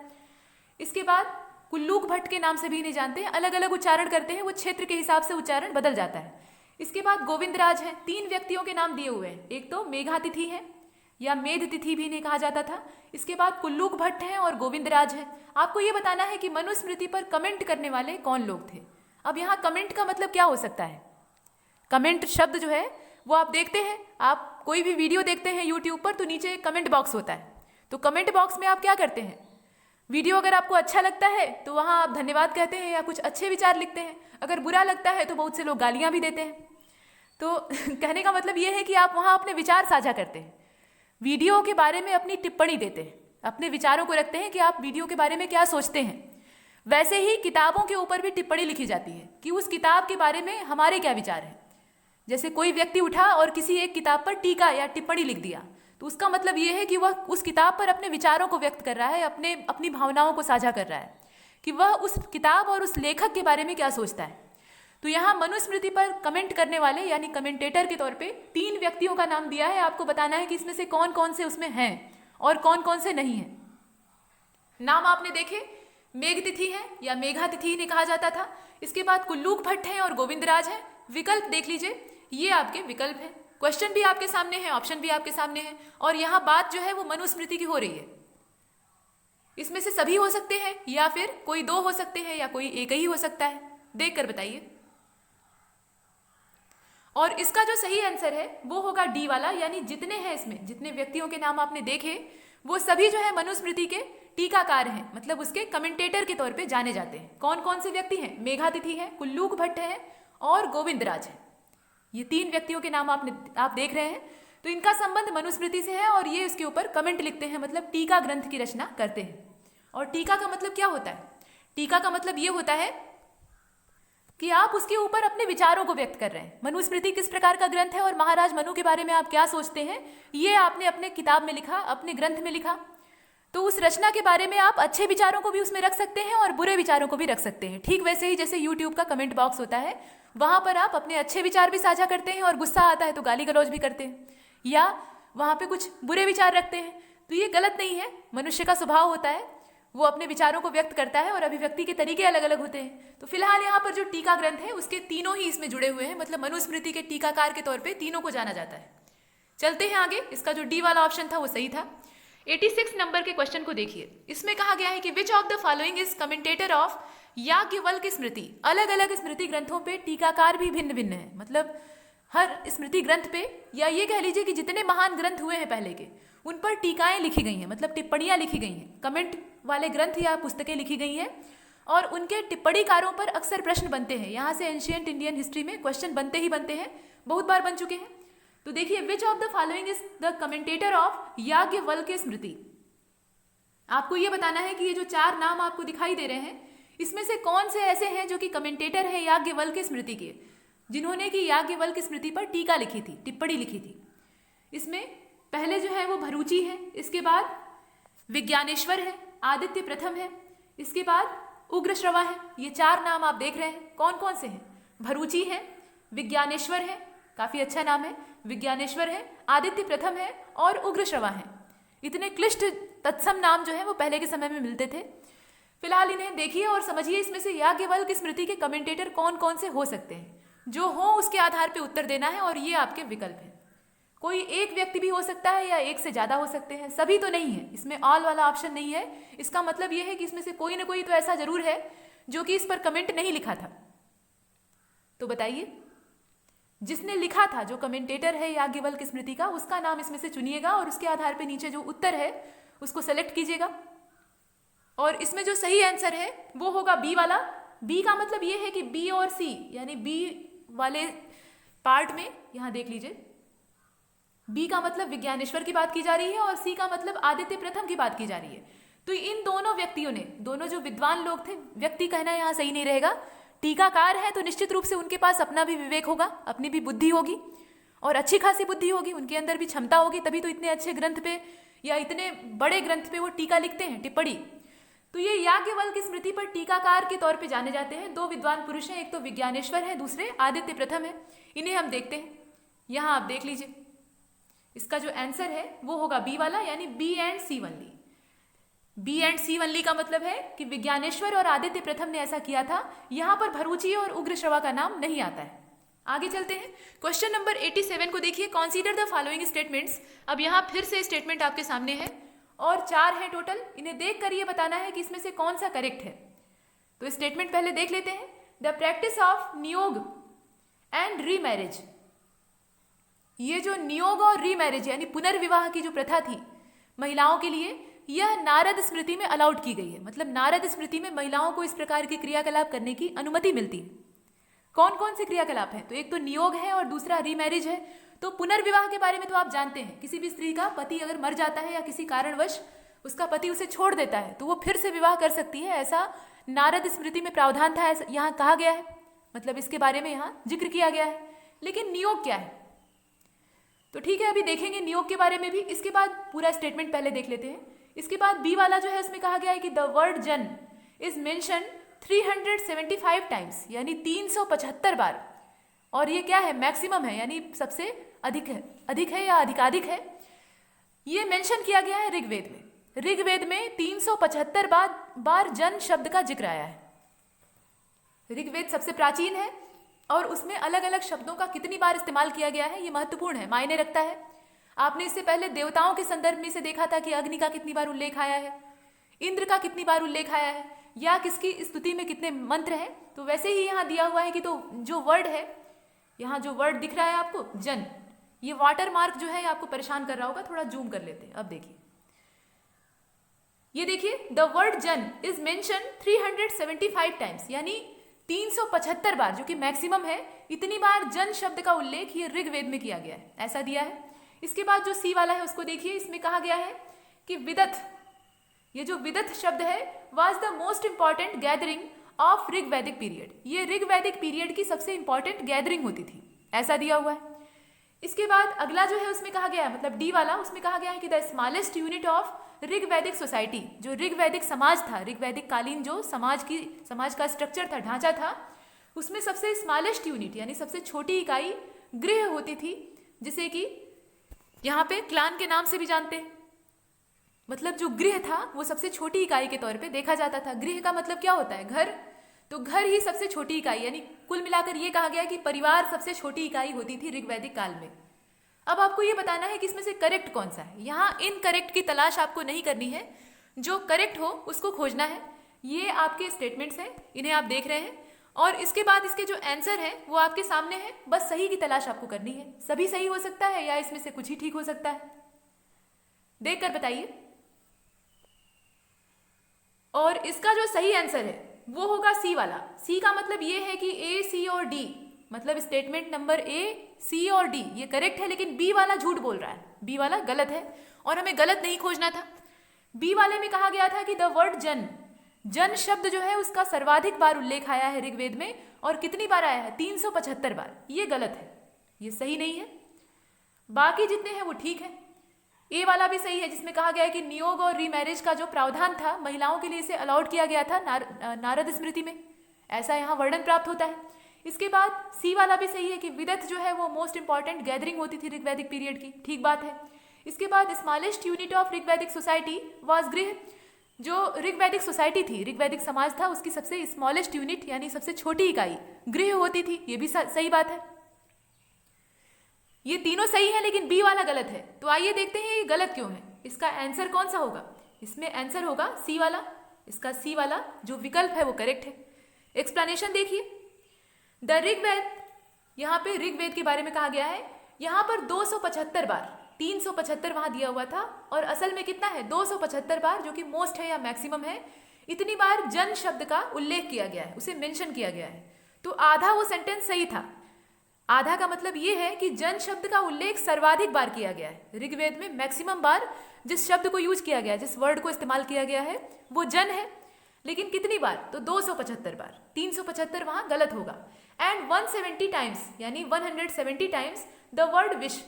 इसके बाद कुल्लूक भट्ट के नाम से भी इन्हें जानते हैं, अलग अलग उच्चारण करते हैं, वो क्षेत्र के हिसाब से उच्चारण बदल जाता है। इसके बाद गोविंदराज है, 3 व्यक्तियों के नाम दिए हुए हैं, एक तो मेघातिथि है या मेघतिथि भी इन्हें कहा जाता था, इसके बाद कुल्लूक भट्ट है और गोविंदराज है। आपको ये बताना है कि मनुस्मृति पर कमेंट करने वाले कौन लोग थे। अब यहाँ कमेंट का मतलब क्या हो सकता है, कमेंट शब्द जो है वो आप देखते हैं, आप कोई भी वीडियो देखते हैं यूट्यूब पर तो नीचे एक कमेंट बॉक्स होता है, तो कमेंट बॉक्स में आप क्या करते हैं, वीडियो अगर आपको अच्छा लगता है तो वहाँ आप धन्यवाद कहते हैं या कुछ अच्छे विचार लिखते हैं, अगर बुरा लगता है तो बहुत से लोग गालियाँ भी देते हैं। तो कहने का मतलब ये है कि आप वहाँ अपने विचार साझा करते हैं, वीडियो के बारे में अपनी टिप्पणी देते हैं, अपने विचारों को रखते हैं कि आप वीडियो के बारे में क्या सोचते हैं। वैसे ही किताबों के ऊपर भी टिप्पणी लिखी जाती है कि उस किताब के बारे में हमारे क्या विचार हैं। जैसे कोई व्यक्ति उठा और किसी एक किताब पर टीका या टिप्पणी लिख दिया, तो उसका मतलब ये है कि वह उस किताब पर अपने विचारों को व्यक्त कर रहा है, अपनी भावनाओं को साझा कर रहा है कि वह उस किताब और उस लेखक के बारे में क्या सोचता है। तो यहाँ मनुस्मृति पर कमेंट करने वाले यानी कमेंटेटर के तौर पे 3 व्यक्तियों का नाम दिया है, आपको बताना है कि इसमें से कौन कौन से उसमें हैं और कौन कौन से नहीं हैं। नाम आपने देखे, मेघतिथि है या मेघातिथि ने कहा जाता था, इसके बाद कुल्लूक भट्ट है और गोविंदराज है। विकल्प देख लीजिए, ये आपके विकल्प हैं, क्वेश्चन भी आपके सामने है, ऑप्शन भी आपके सामने है, और यहाँ बात जो है वो मनुस्मृति की हो रही है। इसमें से सभी हो सकते हैं या फिर कोई 2 हो सकते हैं या कोई एक ही हो सकता है, देख कर बताइए। और इसका जो सही आंसर है वो होगा डी वाला, यानी जितने हैं इसमें, जितने व्यक्तियों के नाम आपने देखे वो सभी जो है मनुस्मृति के टीकाकार हैं, मतलब उसके कमेंटेटर के तौर पे जाने जाते हैं। कौन कौन से व्यक्ति हैं, मेघातिथि है, कुल्लूक भट्ट है और गोविंदराज है। ये 3 व्यक्तियों के नाम आप देख रहे हैं, तो इनका संबंध मनुस्मृति से है और ये इसके ऊपर कमेंट लिखते हैं, मतलब टीका ग्रंथ की रचना करते हैं। और टीका का मतलब क्या होता है, टीका का मतलब ये होता है कि आप उसके ऊपर अपने विचारों को व्यक्त कर रहे हैं। मनुस्मृति किस प्रकार का ग्रंथ है और महाराज मनु के बारे में आप क्या सोचते हैं, ये आपने अपने किताब में लिखा, अपने ग्रंथ में लिखा, तो उस रचना के बारे में आप अच्छे विचारों को भी उसमें रख सकते हैं और बुरे विचारों को भी रख सकते हैं। ठीक वैसे ही जैसे यूट्यूब का कमेंट बॉक्स होता है, वहां पर आप अपने अच्छे विचार भी साझा करते हैं और गुस्सा आता है तो गाली गलौज भी करते हैं, या वहां पे कुछ बुरे विचार रखते हैं तो ये गलत नहीं है, मनुष्य का स्वभाव होता है, वो अपने विचारों को व्यक्त करता है और अभिव्यक्ति के तरीके अलग अलग होते हैं। तो फिलहाल यहाँ पर जो टीका ग्रंथ है उसके तीनों ही इसमें जुड़े हुए हैं, मतलब मनुस्मृति के टीकाकार के तौर पे तीनों को जाना जाता है। चलते हैं आगे। इसका जो डी वाला ऑप्शन था वो सही था। 86 नंबर के क्वेश्चन को देखिए। इसमें कहा गया है कि which of the following is commentator of Yajnavalkya Smriti. अलग अलग स्मृति ग्रंथों पे टीकाकार भी भिन्न भिन्न है, मतलब हर स्मृति ग्रंथ पे, या ये कह लीजिए कि जितने महान ग्रंथ हुए हैं पहले के, उन पर टीकाएं लिखी गई हैं, मतलब टिप्पणियां लिखी गई हैं, कमेंट वाले ग्रंथ या पुस्तकें लिखी गई हैं और उनके टिप्पणीकारों पर अक्सर प्रश्न बनते हैं। यहाँ से एंशिएंट इंडियन हिस्ट्री में क्वेश्चन बनते ही बनते हैं, बहुत बार बन चुके हैं। तो देखिए, which of the following is the commentator of Yajnavalkya Smriti. आपको ये बताना है कि ये जो 4 नाम आपको दिखाई दे रहे हैं, इसमें से कौन से ऐसे हैं जो कि कमेंटेटर है याज्ञवल्क्य स्मृति के, जिन्होंने कि याज्ञवल्क्य स्मृति पर टीका लिखी थी, टिप्पणी लिखी थी। इसमें पहले जो है वो भरूची है, इसके बाद विज्ञानेश्वर है, आदित्य प्रथम है, इसके बाद उग्रश्रवा है। ये 4 नाम आप देख रहे हैं, कौन कौन से हैं? भरूची है, विज्ञानेश्वर है, काफी अच्छा नाम है, विज्ञानेश्वर है, आदित्य प्रथम है और उग्रश्रवा है। इतने क्लिष्ट तत्सम नाम जो है वो पहले के समय में मिलते थे। फिलहाल इन्हें देखिए और समझिए, इसमें से याज्ञवल्क्य स्मृति के कमेंटेटर कौन कौन से हो सकते हैं। जो हो उसके आधार पर उत्तर देना है और ये आपके विकल्प है। कोई एक व्यक्ति भी हो सकता है या एक से ज्यादा हो सकते हैं, सभी तो नहीं है। इसमें ऑल वाला ऑप्शन नहीं है। इसका मतलब यह है कि इसमें से कोई ना कोई तो ऐसा जरूर है जो कि इस पर कमेंट नहीं लिखा था। तो बताइए, जिसने लिखा था, जो कमेंटेटर है याज्ञवल्क्य स्मृति का, उसका नाम इसमें से चुनिएगा और उसके आधार पर नीचे जो उत्तर है उसको सेलेक्ट कीजिएगा। और इसमें जो सही आंसर है वो होगा बी वाला। बी का मतलब ये है कि बी और सी, यानी बी वाले पार्ट में यहां देख लीजिए, बी का मतलब विज्ञानेश्वर की बात की जा रही है और सी का मतलब आदित्य प्रथम की बात की जा रही है। तो इन दोनों व्यक्तियों ने, दोनों जो विद्वान लोग थे, व्यक्ति कहना यहां सही नहीं रहेगा, टीकाकार है, तो निश्चित रूप से उनके पास अपना भी विवेक होगा, अपनी भी बुद्धि होगी और अच्छी खासी बुद्धि होगी, उनके अंदर भी क्षमता होगी, तभी तो इतने अच्छे ग्रंथ पे या इतने बड़े ग्रंथ पे वो टीका लिखते हैं, टिप्पणी। तो ये याज्ञवल्क्य स्मृति पर टीकाकार के तौर पे जाने जाते हैं। 2 विद्वान पुरुष हैं, एक तो विज्ञानेश्वर है, दूसरे आदित्य प्रथम है। इन्हें हम देखते हैं, यहां आप देख लीजिए। इसका जो आंसर है वो होगा बी वाला, यानी B and C only. B and C only का मतलब है कि विज्ञानेश्वर और आदित्य प्रथम ने ऐसा किया था। यहां पर भरूची और उग्रश्रवा का नाम नहीं आता है। आगे चलते हैं। क्वेश्चन नंबर 87 को देखिए। Consider the following statements. अब यहां फिर से स्टेटमेंट आपके सामने है और 4 हैं टोटल। इन्हें देख कर ये बताना है कि इसमें से कौन सा करेक्ट है। तो स्टेटमेंट पहले देख लेते हैं। द प्रैक्टिस ऑफ नियोग एंड रीमैरिज। ये जो नियोग और रीमैरिज यानी पुनर्विवाह की जो प्रथा थी महिलाओं के लिए, यह नारद स्मृति में अलाउड की गई है। मतलब नारद स्मृति में महिलाओं को इस प्रकार के क्रियाकलाप करने की अनुमति मिलती है। कौन कौन से क्रियाकलाप हैं? तो एक तो नियोग है और दूसरा रीमैरिज है। तो पुनर्विवाह के बारे में तो आप जानते हैं, किसी भी स्त्री का पति अगर मर जाता है या किसी कारणवश उसका पति उसे छोड़ देता है तो वो फिर से विवाह कर सकती है। ऐसा नारद स्मृति में प्रावधान था, ऐसा यहाँ कहा गया है, मतलब इसके बारे में यहाँ जिक्र किया गया है। लेकिन नियोग क्या है? तो ठीक है, अभी देखेंगे नियोग के बारे में भी। इसके बाद पूरा स्टेटमेंट पहले देख लेते हैं। इसके बाद बी वाला जो है उसमें कहा गया है कि द वर्ड जन इज मेंशन 375 टाइम्स, यानी 375 बार। और ये क्या है? मैक्सिमम है, यानी सबसे अधिक है। अधिक है या अधिकाधिक है, ये मेंशन किया गया है ऋग्वेद में। ऋग्वेद में 375 बार जन शब्द का जिक्र आया है। ऋग्वेद सबसे प्राचीन है और उसमें अलग अलग शब्दों का कितनी बार इस्तेमाल किया गया है ये महत्वपूर्ण है, मायने रखता है। आपने इससे पहले देवताओं के संदर्भ में से देखा था कि अग्नि का कितनी बार उल्लेख आया है, इंद्र का कितनी बार उल्लेख आया है, या किसकी स्तुति में कितने मंत्र हैं। तो वैसे ही यहाँ दिया हुआ है कि तो जो वर्ड है, यहाँ जो वर्ड दिख रहा है आपको जन, ये वाटर मार्क जो है आपको परेशान कर रहा होगा, थोड़ा जूम कर लेते हैं। अब देखिए, ये देखिए, द वर्ड जन इज मेंशन 375 टाइम्स, यानी 375 बार, जो कि मैक्सिमम है। इतनी बार जन शब्द का उल्लेख ये ऋग्वेद में किया गया है, ऐसा दिया है। इसके बाद जो सी वाला है उसको देखिए। इसमें कहा गया है कि विदथ, ये जो विदथ शब्द है, was the most important gathering of Rigvedic period. ये ऋग्वैदिक पीरियड की सबसे इंपॉर्टेंट गैदरिंग होती थी, ऐसा दिया हुआ है। इसके बाद अगला जो है उसमें कहा गया है, मतलब डी वाला, उसमें कहा गया है कि the smallest unit of Rigvedic society, जो ऋग्वैदिक समाज था, ऋग्वैदिक कालीन जो समाज का स्ट्रक्चर था, ढांचा था, उसमें सबसे स्मॉलेस्ट यूनिट यानी सबसे छोटी इकाई गृह होती थी, जिसे कि यहाँ पे क्लान के नाम से भी जानते हैं। मतलब जो गृह था वो सबसे छोटी इकाई के तौर पे देखा जाता था। गृह का मतलब क्या होता है? घर। तो घर ही सबसे छोटी इकाई, यानी कुल मिलाकर ये कहा गया कि परिवार सबसे छोटी इकाई होती थी ऋग्वैदिक काल में। अब आपको ये बताना है कि इसमें से करेक्ट कौन सा है। यहाँ इनकरेक्ट की तलाश आपको नहीं करनी है, जो करेक्ट हो उसको खोजना है। ये आपके स्टेटमेंट्स हैं, इन्हें आप देख रहे हैं, और इसके बाद इसके जो आंसर है वो आपके सामने है। बस सही की तलाश आपको करनी है। सभी सही हो सकता है या इसमें से कुछ ही ठीक हो सकता है, देखकर बताइए। और इसका जो सही आंसर है वो होगा सी वाला। सी का मतलब ये है कि ए, सी और डी, मतलब स्टेटमेंट नंबर ए, सी और डी ये करेक्ट है, लेकिन बी वाला झूठ बोल रहा है। बी वाला गलत है और हमें गलत नहीं खोजना था। बी वाले में कहा गया था कि द वर्ड जन, जन शब्द जो है उसका सर्वाधिक बार उल्लेख आया है ऋग्वेद में, और कितनी बार आया है? 375 बार। ये गलत है, ये सही नहीं है। बाकी जितने हैं वो ठीक है। ए वाला भी सही है, जिसमें कहा गया है कि नियोग और रीमैरिज का जो प्रावधान था महिलाओं के लिए इसे अलाउड किया गया था नारद स्मृति में, ऐसा यहाँ वर्णन प्राप्त होता है। इसके बाद सी वाला भी सही है कि विदथ जो है वो मोस्ट इंपॉर्टेंट गैदरिंग होती थी ऋग्वैदिक पीरियड की, ठीक बात है। इसके बाद smallest unit of Rigvedic society was griha. जो ऋग्वैदिक सोसाइटी थी, ऋग्वैदिक समाज था, उसकी सबसे स्मॉलेस्ट यूनिट यानी सबसे छोटी इकाई गृह होती थी। ये भी सही बात है। ये तीनों सही है, लेकिन बी वाला गलत है। तो आइए देखते हैं ये गलत क्यों है। इसका आंसर कौन सा होगा? इसमें आंसर होगा सी वाला। इसका सी वाला जो विकल्प है वो करेक्ट है। एक्सप्लेनेशन देखिए। द ऋग्वेद, यहाँ पे ऋग्वेद के बारे में कहा गया है। यहाँ पर 275 बार, 375 वहां दिया हुआ था, और असल में कितना है? 275 बार, जो कि मोस्ट है या मैक्सिमम है। इतनी बार जन शब्द का उल्लेख किया गया है, उसे मेंशन किया गया है। तो आधा वो सेंटेंस सही था। आधा का मतलब ये है कि जन शब्द का उल्लेख सर्वाधिक बार किया गया है ऋग्वेद में। मैक्सिमम बार जिस शब्द को यूज किया गया है, जिस वर्ड को इस्तेमाल किया गया है वो जन है, लेकिन कितनी बार? तो 275 बार। 375 वहां गलत होगा। एंड 170 टाइम्स, यानी 170 टाइम्स द वर्ड विश।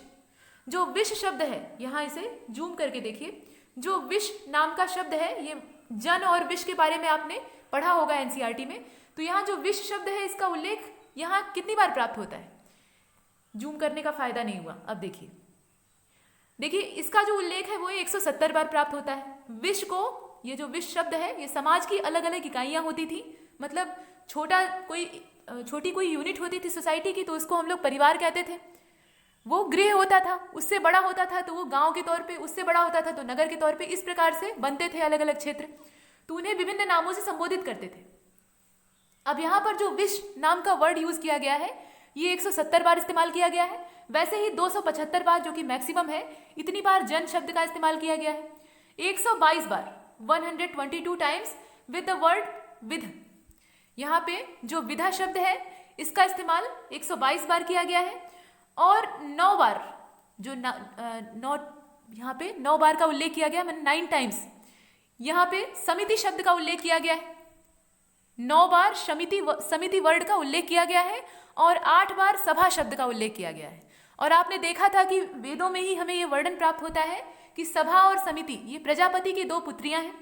जो विश शब्द है, यहाँ इसे जूम करके देखिए, जो विश नाम का शब्द है, ये जन और विश के बारे में आपने पढ़ा होगा एनसीईआरटी में। तो यहाँ जो विश शब्द है इसका उल्लेख यहाँ कितनी बार प्राप्त होता है? जूम करने का फायदा नहीं हुआ। अब देखिए, देखिए इसका जो उल्लेख है वो 170 बार प्राप्त होता है। विश को, ये जो विश शब्द है, ये समाज की अलग अलग इकाइयां होती थी। मतलब छोटी कोई यूनिट होती थी सोसाइटी की, तो उसको हम लोग परिवार कहते थे। वो गृह होता था, उससे बड़ा होता था तो वो गांव के तौर पे, उससे बड़ा होता था तो नगर के तौर पे, इस प्रकार से बनते थे अलग अलग क्षेत्र। तो उन्हें विभिन्न नामों से संबोधित करते थे। अब यहाँ पर जो विश नाम का वर्ड यूज किया गया है ये 170 बार इस्तेमाल किया गया है। वैसे ही 275 बार, जो कि मैक्सिमम है, इतनी बार जन शब्द का इस्तेमाल किया गया है। 122 बार, 122 टाइम्स विद द वर्ड विध। यहाँ पे जो विधा शब्द है इसका इस्तेमाल 122 बार किया गया है। और 9 बार, जो यहाँ पे 9 बार का उल्लेख किया गया, मतलब 9 टाइम्स यहाँ पे समिति शब्द का उल्लेख किया गया है। 9 बार समिति वर्ड का उल्लेख किया गया है, और 8 बार सभा शब्द का उल्लेख किया गया है। और आपने देखा था कि वेदों में ही हमें यह वर्णन प्राप्त होता है कि सभा और समिति ये प्रजापति की 2 पुत्रियां हैं।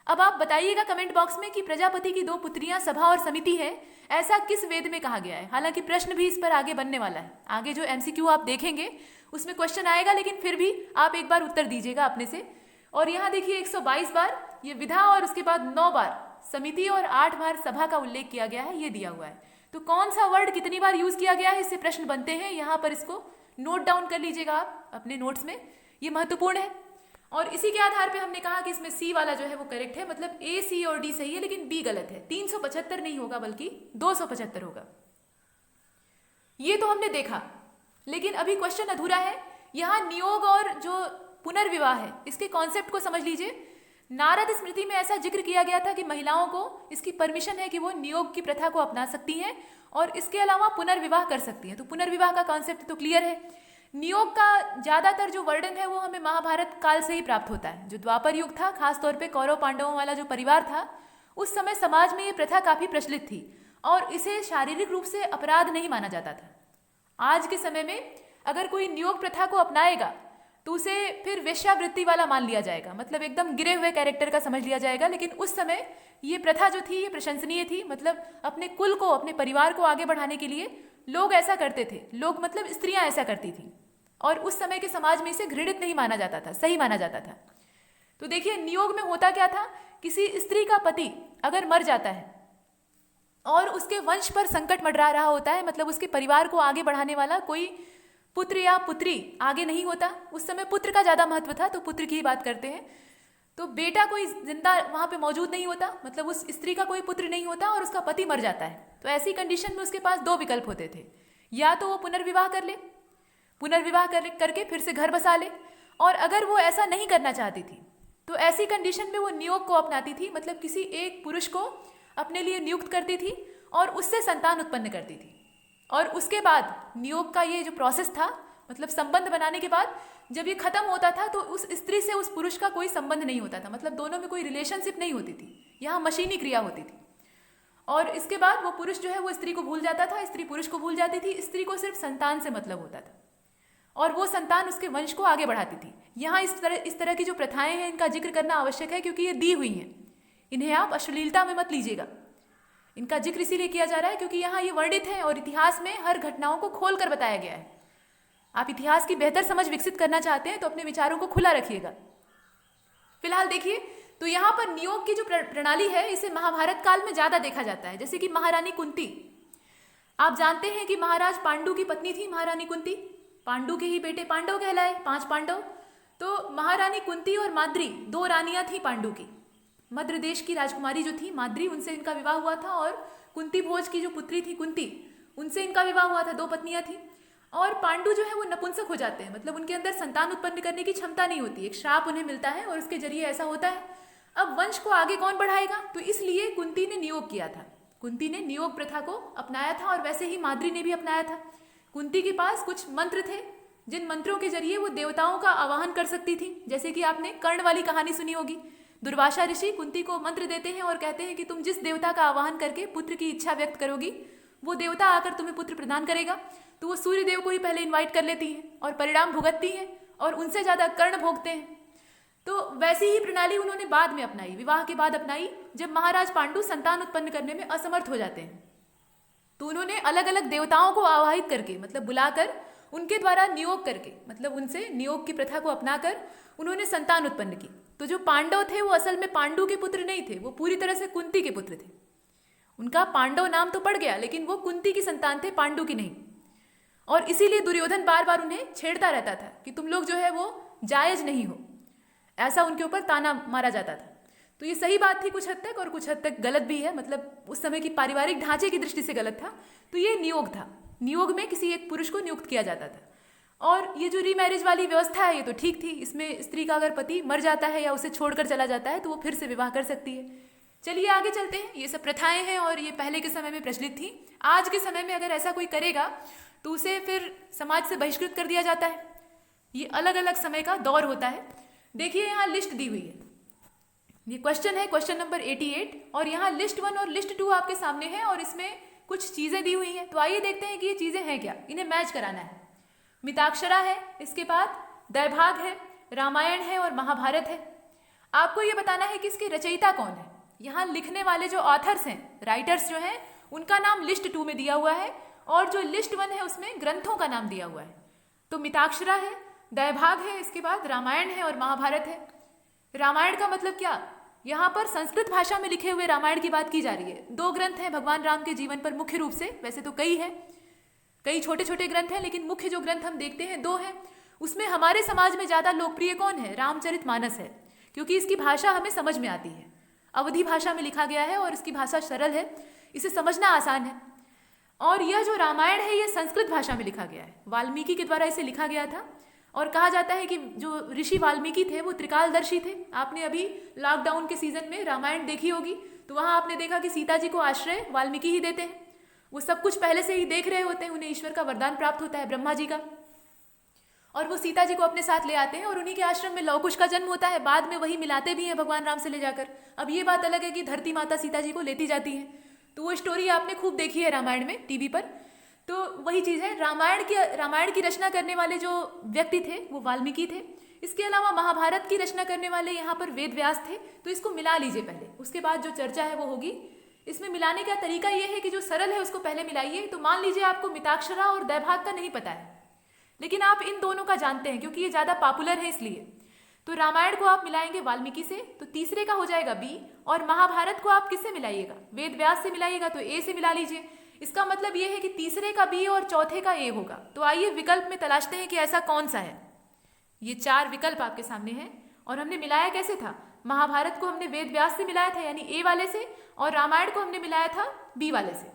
अब आप बताइएगा कमेंट बॉक्स में कि प्रजापति की 2 पुत्रियां सभा और समिति है, ऐसा किस वेद में कहा गया है। हालांकि प्रश्न भी इस पर आगे बनने वाला है। आगे जो एमसीक्यू आप देखेंगे उसमें क्वेश्चन आएगा, लेकिन फिर भी आप एक बार उत्तर दीजिएगा अपने से। और यहाँ देखिए 122 बार ये विधा, और उसके बाद 9 बार समिति और 8 बार सभा का उल्लेख किया गया है, ये दिया हुआ है। तो कौन सा वर्ड कितनी बार यूज किया गया है, इससे प्रश्न बनते हैं। यहाँ पर इसको नोट डाउन कर लीजिएगा आप अपने नोट्स में, ये महत्वपूर्ण है। और इसी के आधार पे हमने कहा कि इसमें सी वाला जो है वो करेक्ट है, मतलब ए, सी और डी सही है, लेकिन बी गलत है। 375 नहीं होगा बल्कि 275 होगा। ये तो हमने देखा, लेकिन अभी क्वेश्चन अधूरा है। यहाँ नियोग और जो पुनर्विवाह है इसके कॉन्सेप्ट को समझ लीजिए। नारद स्मृति में ऐसा जिक्र किया गया था कि महिलाओं को इसकी परमिशन है कि वो नियोग की प्रथा को अपना सकती हैं, और इसके अलावा पुनर्विवाह कर सकती हैं। तो पुनर्विवाह का कॉन्सेप्ट तो क्लियर है। नियोग का ज्यादातर जो वर्णन है वो हमें महाभारत काल से ही प्राप्त होता है। जो द्वापर युग था, खासतौर पे कौरव पांडवों वाला जो परिवार था, उस समय समाज में ये प्रथा काफी प्रचलित थी, और इसे शारीरिक रूप से अपराध नहीं माना जाता था। आज के समय में अगर कोई नियोग प्रथा को अपनाएगा तो उसे फिर वेश्यावृत्ति वाला मान लिया जाएगा, मतलब एकदम गिरे हुए कैरेक्टर का समझ लिया जाएगा। लेकिन उस समय ये प्रथा जो थी ये प्रशंसनीय थी, मतलब अपने कुल को, अपने परिवार को आगे बढ़ाने के लिए लोग ऐसा करते थे। लोग मतलब स्त्रियां ऐसा करती थी, और उस समय के समाज में इसे घृणित नहीं माना जाता था, सही माना जाता था। तो देखिए नियोग में होता क्या था, किसी स्त्री का पति अगर मर जाता है और उसके वंश पर संकट मंडरा रहा होता है, मतलब उसके परिवार को आगे बढ़ाने वाला कोई पुत्र या पुत्री आगे नहीं होता, उस समय पुत्र का ज़्यादा महत्व था तो पुत्र की ही बात करते हैं, तो बेटा कोई जिंदा वहाँ पे मौजूद नहीं होता, मतलब उस स्त्री का कोई पुत्र नहीं होता और उसका पति मर जाता है। तो ऐसी कंडीशन में उसके पास दो विकल्प होते थे, या तो वो पुनर्विवाह कर ले, करके फिर से घर बसा ले, और अगर वो ऐसा नहीं करना चाहती थी तो ऐसी कंडीशन में वो नियोग को अपनाती थी, मतलब किसी एक पुरुष को अपने लिए नियुक्त करती थी और उससे संतान उत्पन्न करती थी। और उसके बाद नियोग का ये जो प्रोसेस था, मतलब संबंध बनाने के बाद जब ये खत्म होता था तो उस स्त्री से उस पुरुष का कोई संबंध नहीं होता था, मतलब दोनों में कोई रिलेशनशिप नहीं होती थी, यहाँ मशीनी क्रिया होती थी। और इसके बाद वो पुरुष जो है वो स्त्री को भूल जाता था, स्त्री पुरुष को भूल जाती थी, स्त्री को सिर्फ संतान से मतलब होता था और वो संतान उसके वंश को आगे बढ़ाती थी। यहाँ इस तरह की जो प्रथाएं हैं इनका जिक्र करना आवश्यक है, क्योंकि ये दी हुई हैं, इन्हें आप अश्लीलता में मत लीजिएगा। इनका जिक्र इसीलिए किया जा रहा है क्योंकि यहाँ ये वर्णित है और इतिहास में हर घटनाओं को खोल कर बताया गया है। आप इतिहास की बेहतर समझ विकसित करना चाहते हैं तो अपने विचारों को खुला रखिएगा। फिलहाल देखिए, तो यहाँ पर नियोग की जो प्रणाली है इसे महाभारत काल में ज्यादा देखा जाता है। जैसे कि महारानी कुंती, आप जानते हैं कि महाराज पांडु की पत्नी थी महारानी कुंती, पांडु के ही बेटे पांडव कहलाए, 5 पांडव। तो महारानी कुंती और माद्री 2 रानियां थी पांडु की। मद्र देश की राजकुमारी जो थी माद्री, उनसे इनका विवाह हुआ था, और कुंती भोज की जो पुत्री थी कुंती, उनसे इनका विवाह हुआ था, 2 पत्नियां थी। और पांडु जो है वो नपुंसक हो जाते हैं, मतलब उनके अंदर संतान उत्पन्न करने की क्षमता नहीं होती, एक श्राप उन्हें मिलता है और उसके जरिए ऐसा होता है। अब वंश को आगे कौन बढ़ाएगा, तो इसलिए कुंती ने नियोग किया था, कुंती ने नियोग प्रथा को अपनाया था, और वैसे ही माद्री ने भी अपनाया था। कुंती के पास कुछ मंत्र थे जिन मंत्रों के जरिए वो देवताओं का आवाहन कर सकती थी। जैसे कि आपने कर्ण वाली कहानी सुनी होगी, दुर्वासा ऋषि कुंती को मंत्र देते हैं और कहते हैं कि तुम जिस देवता का आवाहन करके पुत्र की इच्छा व्यक्त करोगी वो देवता आकर तुम्हें पुत्र प्रदान करेगा। तो वो सूर्य देव को ही पहले इन्वाइट कर लेती हैं और परिणाम भुगतती हैं, और उनसे ज्यादा कर्ण भोगते हैं। तो वैसी ही प्रणाली उन्होंने बाद में अपनाई, विवाह के बाद अपनाई, जब महाराज पांडु संतान उत्पन्न करने में असमर्थ हो जाते हैं। तो उन्होंने अलग अलग देवताओं को आवाहित करके, मतलब बुलाकर, उनके द्वारा नियोग करके, मतलब उनसे नियोग की प्रथा को अपनाकर उन्होंने संतान उत्पन्न की। तो जो पांडव थे वो असल में पांडु के पुत्र नहीं थे, वो पूरी तरह से कुंती के पुत्र थे। उनका पांडव नाम तो पड़ गया, लेकिन वो कुंती की संतान थे, पांडु की नहीं। और इसीलिए दुर्योधन बार बार उन्हें छेड़ता रहता था कि तुम लोग जो है वो जायज नहीं हो, ऐसा उनके ऊपर ताना मारा जाता था। तो ये सही बात थी कुछ हद तक, और कुछ हद तक गलत भी है, मतलब उस समय की पारिवारिक ढांचे की दृष्टि से गलत था। तो ये नियोग था, नियोग में किसी एक पुरुष को नियुक्त किया जाता था। और ये जो रीमैरिज वाली व्यवस्था है ये तो ठीक थी, इसमें स्त्री का अगर पति मर जाता है या उसे छोड़कर चला जाता है तो वो फिर से विवाह कर सकती है। चलिए आगे चलते हैं। ये सब प्रथाएं हैं और ये पहले के समय में प्रचलित थी। आज के समय में अगर ऐसा कोई करेगा तो उसे फिर समाज से बहिष्कृत कर दिया जाता है। ये अलग अलग समय का दौर होता है। देखिए यहाँ लिस्ट दी हुई है, ये क्वेश्चन है, क्वेश्चन नंबर 88, और यहाँ लिस्ट 1 और लिस्ट 2 आपके सामने है और इसमें कुछ चीजें दी हुई हैं। तो आइए देखते हैं कि ये चीजें हैं क्या, इन्हें मैच कराना है। मिताक्षरा है, इसके बाद दैभाग है, रामायण है और महाभारत है। आपको ये बताना है कि इसके रचयिता कौन है। यहाँ लिखने वाले जो ऑथर्स हैं, राइटर्स जो हैं, उनका नाम लिस्ट 2 में दिया हुआ है और जो लिस्ट 1 है उसमें ग्रंथों का नाम दिया हुआ है। तो मिताक्षरा है, दैभाग है, इसके बाद रामायण है और महाभारत है। रामायण का मतलब क्या, यहाँ पर संस्कृत भाषा में लिखे हुए रामायण की बात की जा रही है। 2 ग्रंथ हैं भगवान राम के जीवन पर मुख्य रूप से, वैसे तो कई है, कई छोटे छोटे ग्रंथ हैं, लेकिन मुख्य जो ग्रंथ हम देखते हैं 2 हैं। उसमें हमारे समाज में ज्यादा लोकप्रिय कौन है, रामचरितमानस है, क्योंकि इसकी भाषा हमें समझ में आती है। अवधी भाषा में लिखा गया है और इसकी भाषा सरल है, इसे समझना आसान है। और यह जो रामायण है ये संस्कृत भाषा में लिखा गया है, वाल्मीकि के द्वारा इसे लिखा गया था। और कहा जाता है कि जो ऋषि वाल्मीकि थे वो त्रिकालदर्शी थे। आपने अभी लॉकडाउन के सीजन में रामायण देखी होगी, तो वहां आपने देखा कि सीता जी को आश्रय वाल्मीकि ही देते हैं। वो सब कुछ पहले से ही देख रहे होते हैं, उन्हें ईश्वर का वरदान प्राप्त होता है, ब्रह्मा जी का, और वो सीता जी को अपने साथ ले आते हैं और उन्हीं के आश्रम में लव कुश का जन्म होता है। बाद में वही मिलाते भी हैं भगवान राम से ले जाकर। अब ये बात अलग है कि धरती माता सीता जी को लेती जाती है, तो वो स्टोरी आपने खूब देखी है रामायण में टीवी पर। तो वही चीज है, रामायण की रचना करने वाले जो व्यक्ति थे वो वाल्मीकि थे। इसके अलावा महाभारत की रचना करने वाले यहाँ पर वेद व्यास थे। तो इसको मिला लीजिए पहले, उसके बाद जो चर्चा है वो होगी। इसमें मिलाने का तरीका ये है कि जो सरल है उसको पहले मिलाइए। तो मान लीजिए आपको मिताक्षरा और दैभाग का नहीं पता है, लेकिन आप इन दोनों का जानते हैं क्योंकि ये ज्यादा पॉपुलर है इसलिए। तो रामायण को आप मिलाएंगे वाल्मीकि से, तो तीसरे का हो जाएगा बी। और महाभारत को आप किससे मिलाइएगा? वेद व्यास से मिलाइएगा, तो ए से मिला लीजिए। इसका मतलब ये है कि तीसरे का बी और चौथे का ए होगा। तो आइए विकल्प में तलाशते हैं कि ऐसा कौन सा है। ये 4 विकल्प आपके सामने हैं और हमने मिलाया कैसे था? महाभारत को हमने वेद व्यास से मिलाया था यानी ए वाले से, और रामायण को हमने मिलाया था बी वाले से।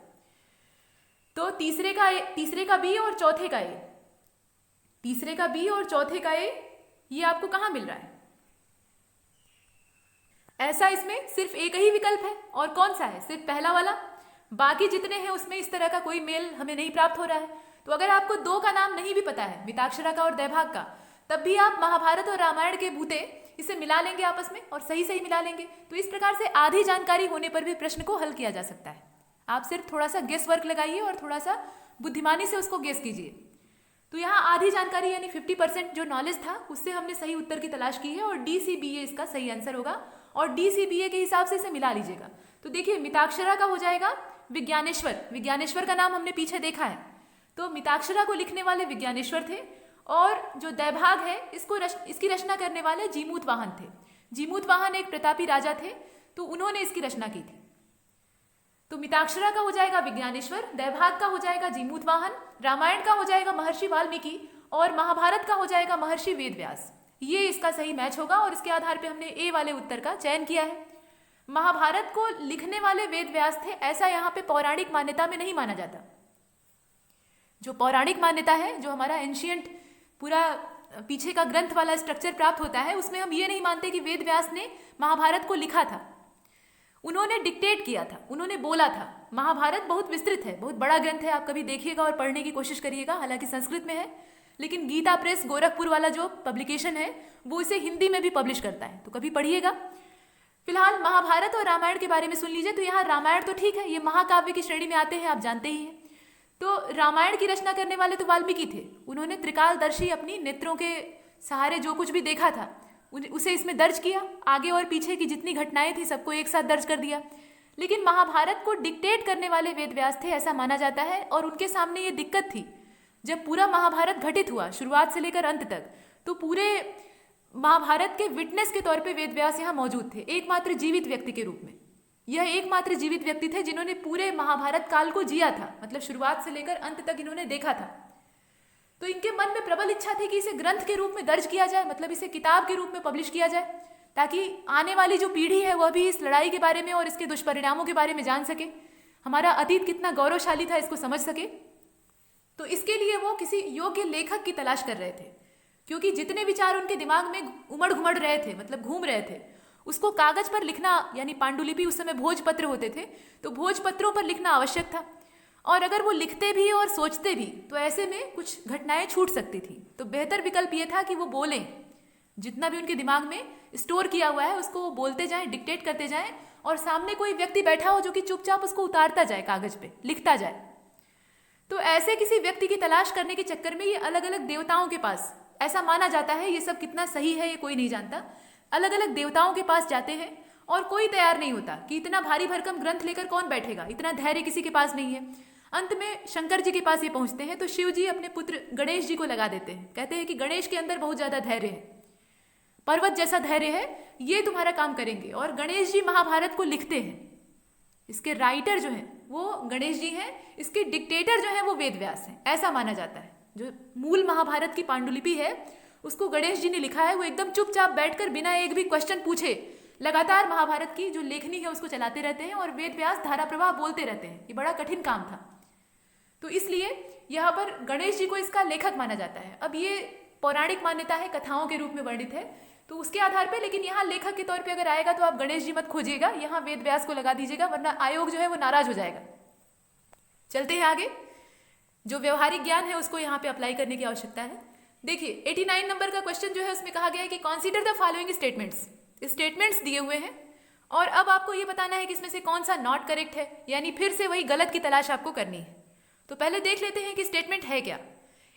तो तीसरे का बी और चौथे का ए, तीसरे का बी और चौथे का ए, ये आपको कहां मिल रहा है? ऐसा इसमें सिर्फ एक ही विकल्प है। और कौन सा है? सिर्फ पहला वाला। बाकी जितने हैं उसमें इस तरह का कोई मेल हमें नहीं प्राप्त हो रहा है। तो अगर आपको 2 का नाम नहीं भी पता है, मिताक्षरा का और दैभाग का, तब भी आप महाभारत और रामायण के भूते इसे मिला लेंगे आपस में और सही सही मिला लेंगे। तो इस प्रकार से आधी जानकारी होने पर भी प्रश्न को हल किया जा सकता है। आप सिर्फ थोड़ा सा गेस वर्क लगाइए और थोड़ा सा बुद्धिमानी से उसको गेस कीजिए। तो यहाँ आधी जानकारी यानी 50% जो नॉलेज था उससे हमने सही उत्तर की तलाश की है और DCBA इसका सही आंसर होगा। और DCBA के हिसाब से इसे मिला लीजिएगा। तो देखिए मिताक्षरा का हो जाएगा विज्ञानेश्वर। विज्ञानेश्वर का नाम हमने पीछे देखा है। तो मिताक्षरा को लिखने वाले विज्ञानेश्वर थे और जो दैभाग है इसकी रचना करने वाले जीमूत वाहन थे। जीमूत वाहन एक प्रतापी राजा थे, तो उन्होंने इसकी रचना की थी। तो मिताक्षरा का हो जाएगा विज्ञानेश्वर, दैभाग का हो जाएगा जीमूत वाहन, रामायण का हो जाएगा महर्षि वाल्मीकि और महाभारत का हो जाएगा महर्षि वेदव्यास। ये इसका सही मैच होगा और इसके आधार पे हमने ए वाले उत्तर का चयन किया है। महाभारत को लिखने वाले वेदव्यास थे, ऐसा यहाँ पे पौराणिक मान्यता में नहीं माना जाता। जो पौराणिक मान्यता है, जो हमारा एंशियंट पूरा पीछे का ग्रंथ वाला स्ट्रक्चर प्राप्त होता है, उसमें हम ये नहीं मानते कि वेदव्यास ने महाभारत को लिखा था। उन्होंने डिक्टेट किया था, उन्होंने बोला था। महाभारत बहुत विस्तृत है, बहुत बड़ा ग्रंथ है, आप कभी देखिएगा और पढ़ने की कोशिश करिएगा। हालांकि संस्कृत में है, लेकिन गीता प्रेस गोरखपुर वाला जो पब्लिकेशन है वो इसे हिंदी में भी पब्लिश करता है, तो कभी पढ़िएगा। फिलहाल महाभारत और रामायण के बारे में सुन लीजिए। तो यहाँ रामायण तो ठीक है, ये महाकाव्य की श्रेणी में आते हैं, आप जानते ही हैं। तो रामायण की रचना करने वाले तो वाल्मीकि थे। उन्होंने त्रिकालदर्शी अपनी नेत्रों के सहारे जो कुछ भी देखा था उसे इसमें दर्ज किया। आगे और पीछे की जितनी घटनाएं थी सबको एक साथ दर्ज कर दिया। लेकिन महाभारत को डिक्टेट करने वाले वेदव्यास थे, ऐसा माना जाता है। और उनके सामने ये दिक्कत थी, जब पूरा महाभारत घटित हुआ शुरुआत से लेकर अंत तक, तो पूरे महाभारत के विटनेस के तौर पे वेदव्यास यहाँ मौजूद थे, एकमात्र जीवित व्यक्ति के रूप में। यह एकमात्र जीवित व्यक्ति थे जिन्होंने पूरे महाभारत काल को जिया था, मतलब शुरुआत से लेकर अंत तक इन्होंने देखा था। तो इनके मन में प्रबल इच्छा थी कि इसे ग्रंथ के रूप में दर्ज किया जाए, मतलब इसे किताब के रूप में पब्लिश किया जाए, ताकि आने वाली जो पीढ़ी है वह भी इस लड़ाई के बारे में और इसके दुष्परिणामों के बारे में जान सके, हमारा अतीत कितना गौरवशाली था इसको समझ सके। तो इसके लिए वो किसी योग्य लेखक की तलाश कर रहे थे, क्योंकि जितने विचार उनके दिमाग में उमड़ घुमड़ रहे थे, मतलब घूम रहे थे, उसको कागज पर लिखना, यानी पांडुलिपि, उस समय भोजपत्र होते थे, तो भोजपत्रों पर लिखना आवश्यक था। और अगर वो लिखते भी और सोचते भी तो ऐसे में कुछ घटनाएं छूट सकती थी। तो बेहतर विकल्प ये था कि वो बोलें, जितना भी उनके दिमाग में स्टोर किया हुआ है उसको वो बोलते जाएं, डिक्टेट करते जाएं, और सामने कोई व्यक्ति बैठा हो जो कि चुपचाप उसको उतारता जाए, कागज पे लिखता जाए। तो ऐसे किसी व्यक्ति की तलाश करने के चक्कर में ये अलग अलग देवताओं के पास, ऐसा माना जाता है, ये सब कितना सही है ये कोई नहीं जानता, अलग अलग देवताओं के पास जाते हैं और कोई तैयार नहीं होता कि इतना भारी भरकम ग्रंथ लेकर कौन बैठेगा, इतना धैर्य किसी के पास नहीं है। अंत में शंकर जी के पास ये पहुंचते हैं, तो शिव जी अपने पुत्र गणेश जी को लगा देते हैं, कहते हैं कि गणेश के अंदर बहुत ज्यादा धैर्य है, पर्वत जैसा धैर्य है, ये तुम्हारा काम करेंगे। और गणेश जी महाभारत को लिखते हैं। इसके राइटर जो हैं वो गणेश जी हैं, इसके डिक्टेटर जो हैं वो वेदव्यास हैं, ऐसा माना जाता है। जो मूल महाभारत की पांडुलिपि है उसको गणेश जी ने लिखा है। वो एकदम चुपचाप बैठकर बिना एक भी क्वेश्चन पूछे लगातार महाभारत की जो लेखनी है उसको चलाते रहते हैं और वेदव्यास धारा प्रवाह बोलते रहते हैं। ये बड़ा कठिन काम था, तो इसलिए यहाँ पर गणेश जी को इसका लेखक माना जाता है। अब ये पौराणिक मान्यता है, कथाओं के रूप में वर्णित है, तो उसके आधार पे, लेकिन यहाँ लेखक के तौर पे अगर आएगा तो आप गणेश जी मत खोजिएगा, यहाँ वेदव्यास को लगा दीजिएगा, वरना आयोग जो है वो नाराज हो जाएगा। चलते हैं आगे। जो व्यवहारिक ज्ञान है उसको यहाँ पे अप्लाई करने की आवश्यकता है। देखिए 89 नंबर का क्वेश्चन जो है उसमें कहा गया है कि consider the following statements. Statements दिए हुए हैं और अब आपको ये बताना है कि इसमें से कौन सा नॉट करेक्ट है, यानी फिर से वही गलत की तलाश आपको करनी है। तो पहले देख लेते हैं कि स्टेटमेंट है क्या।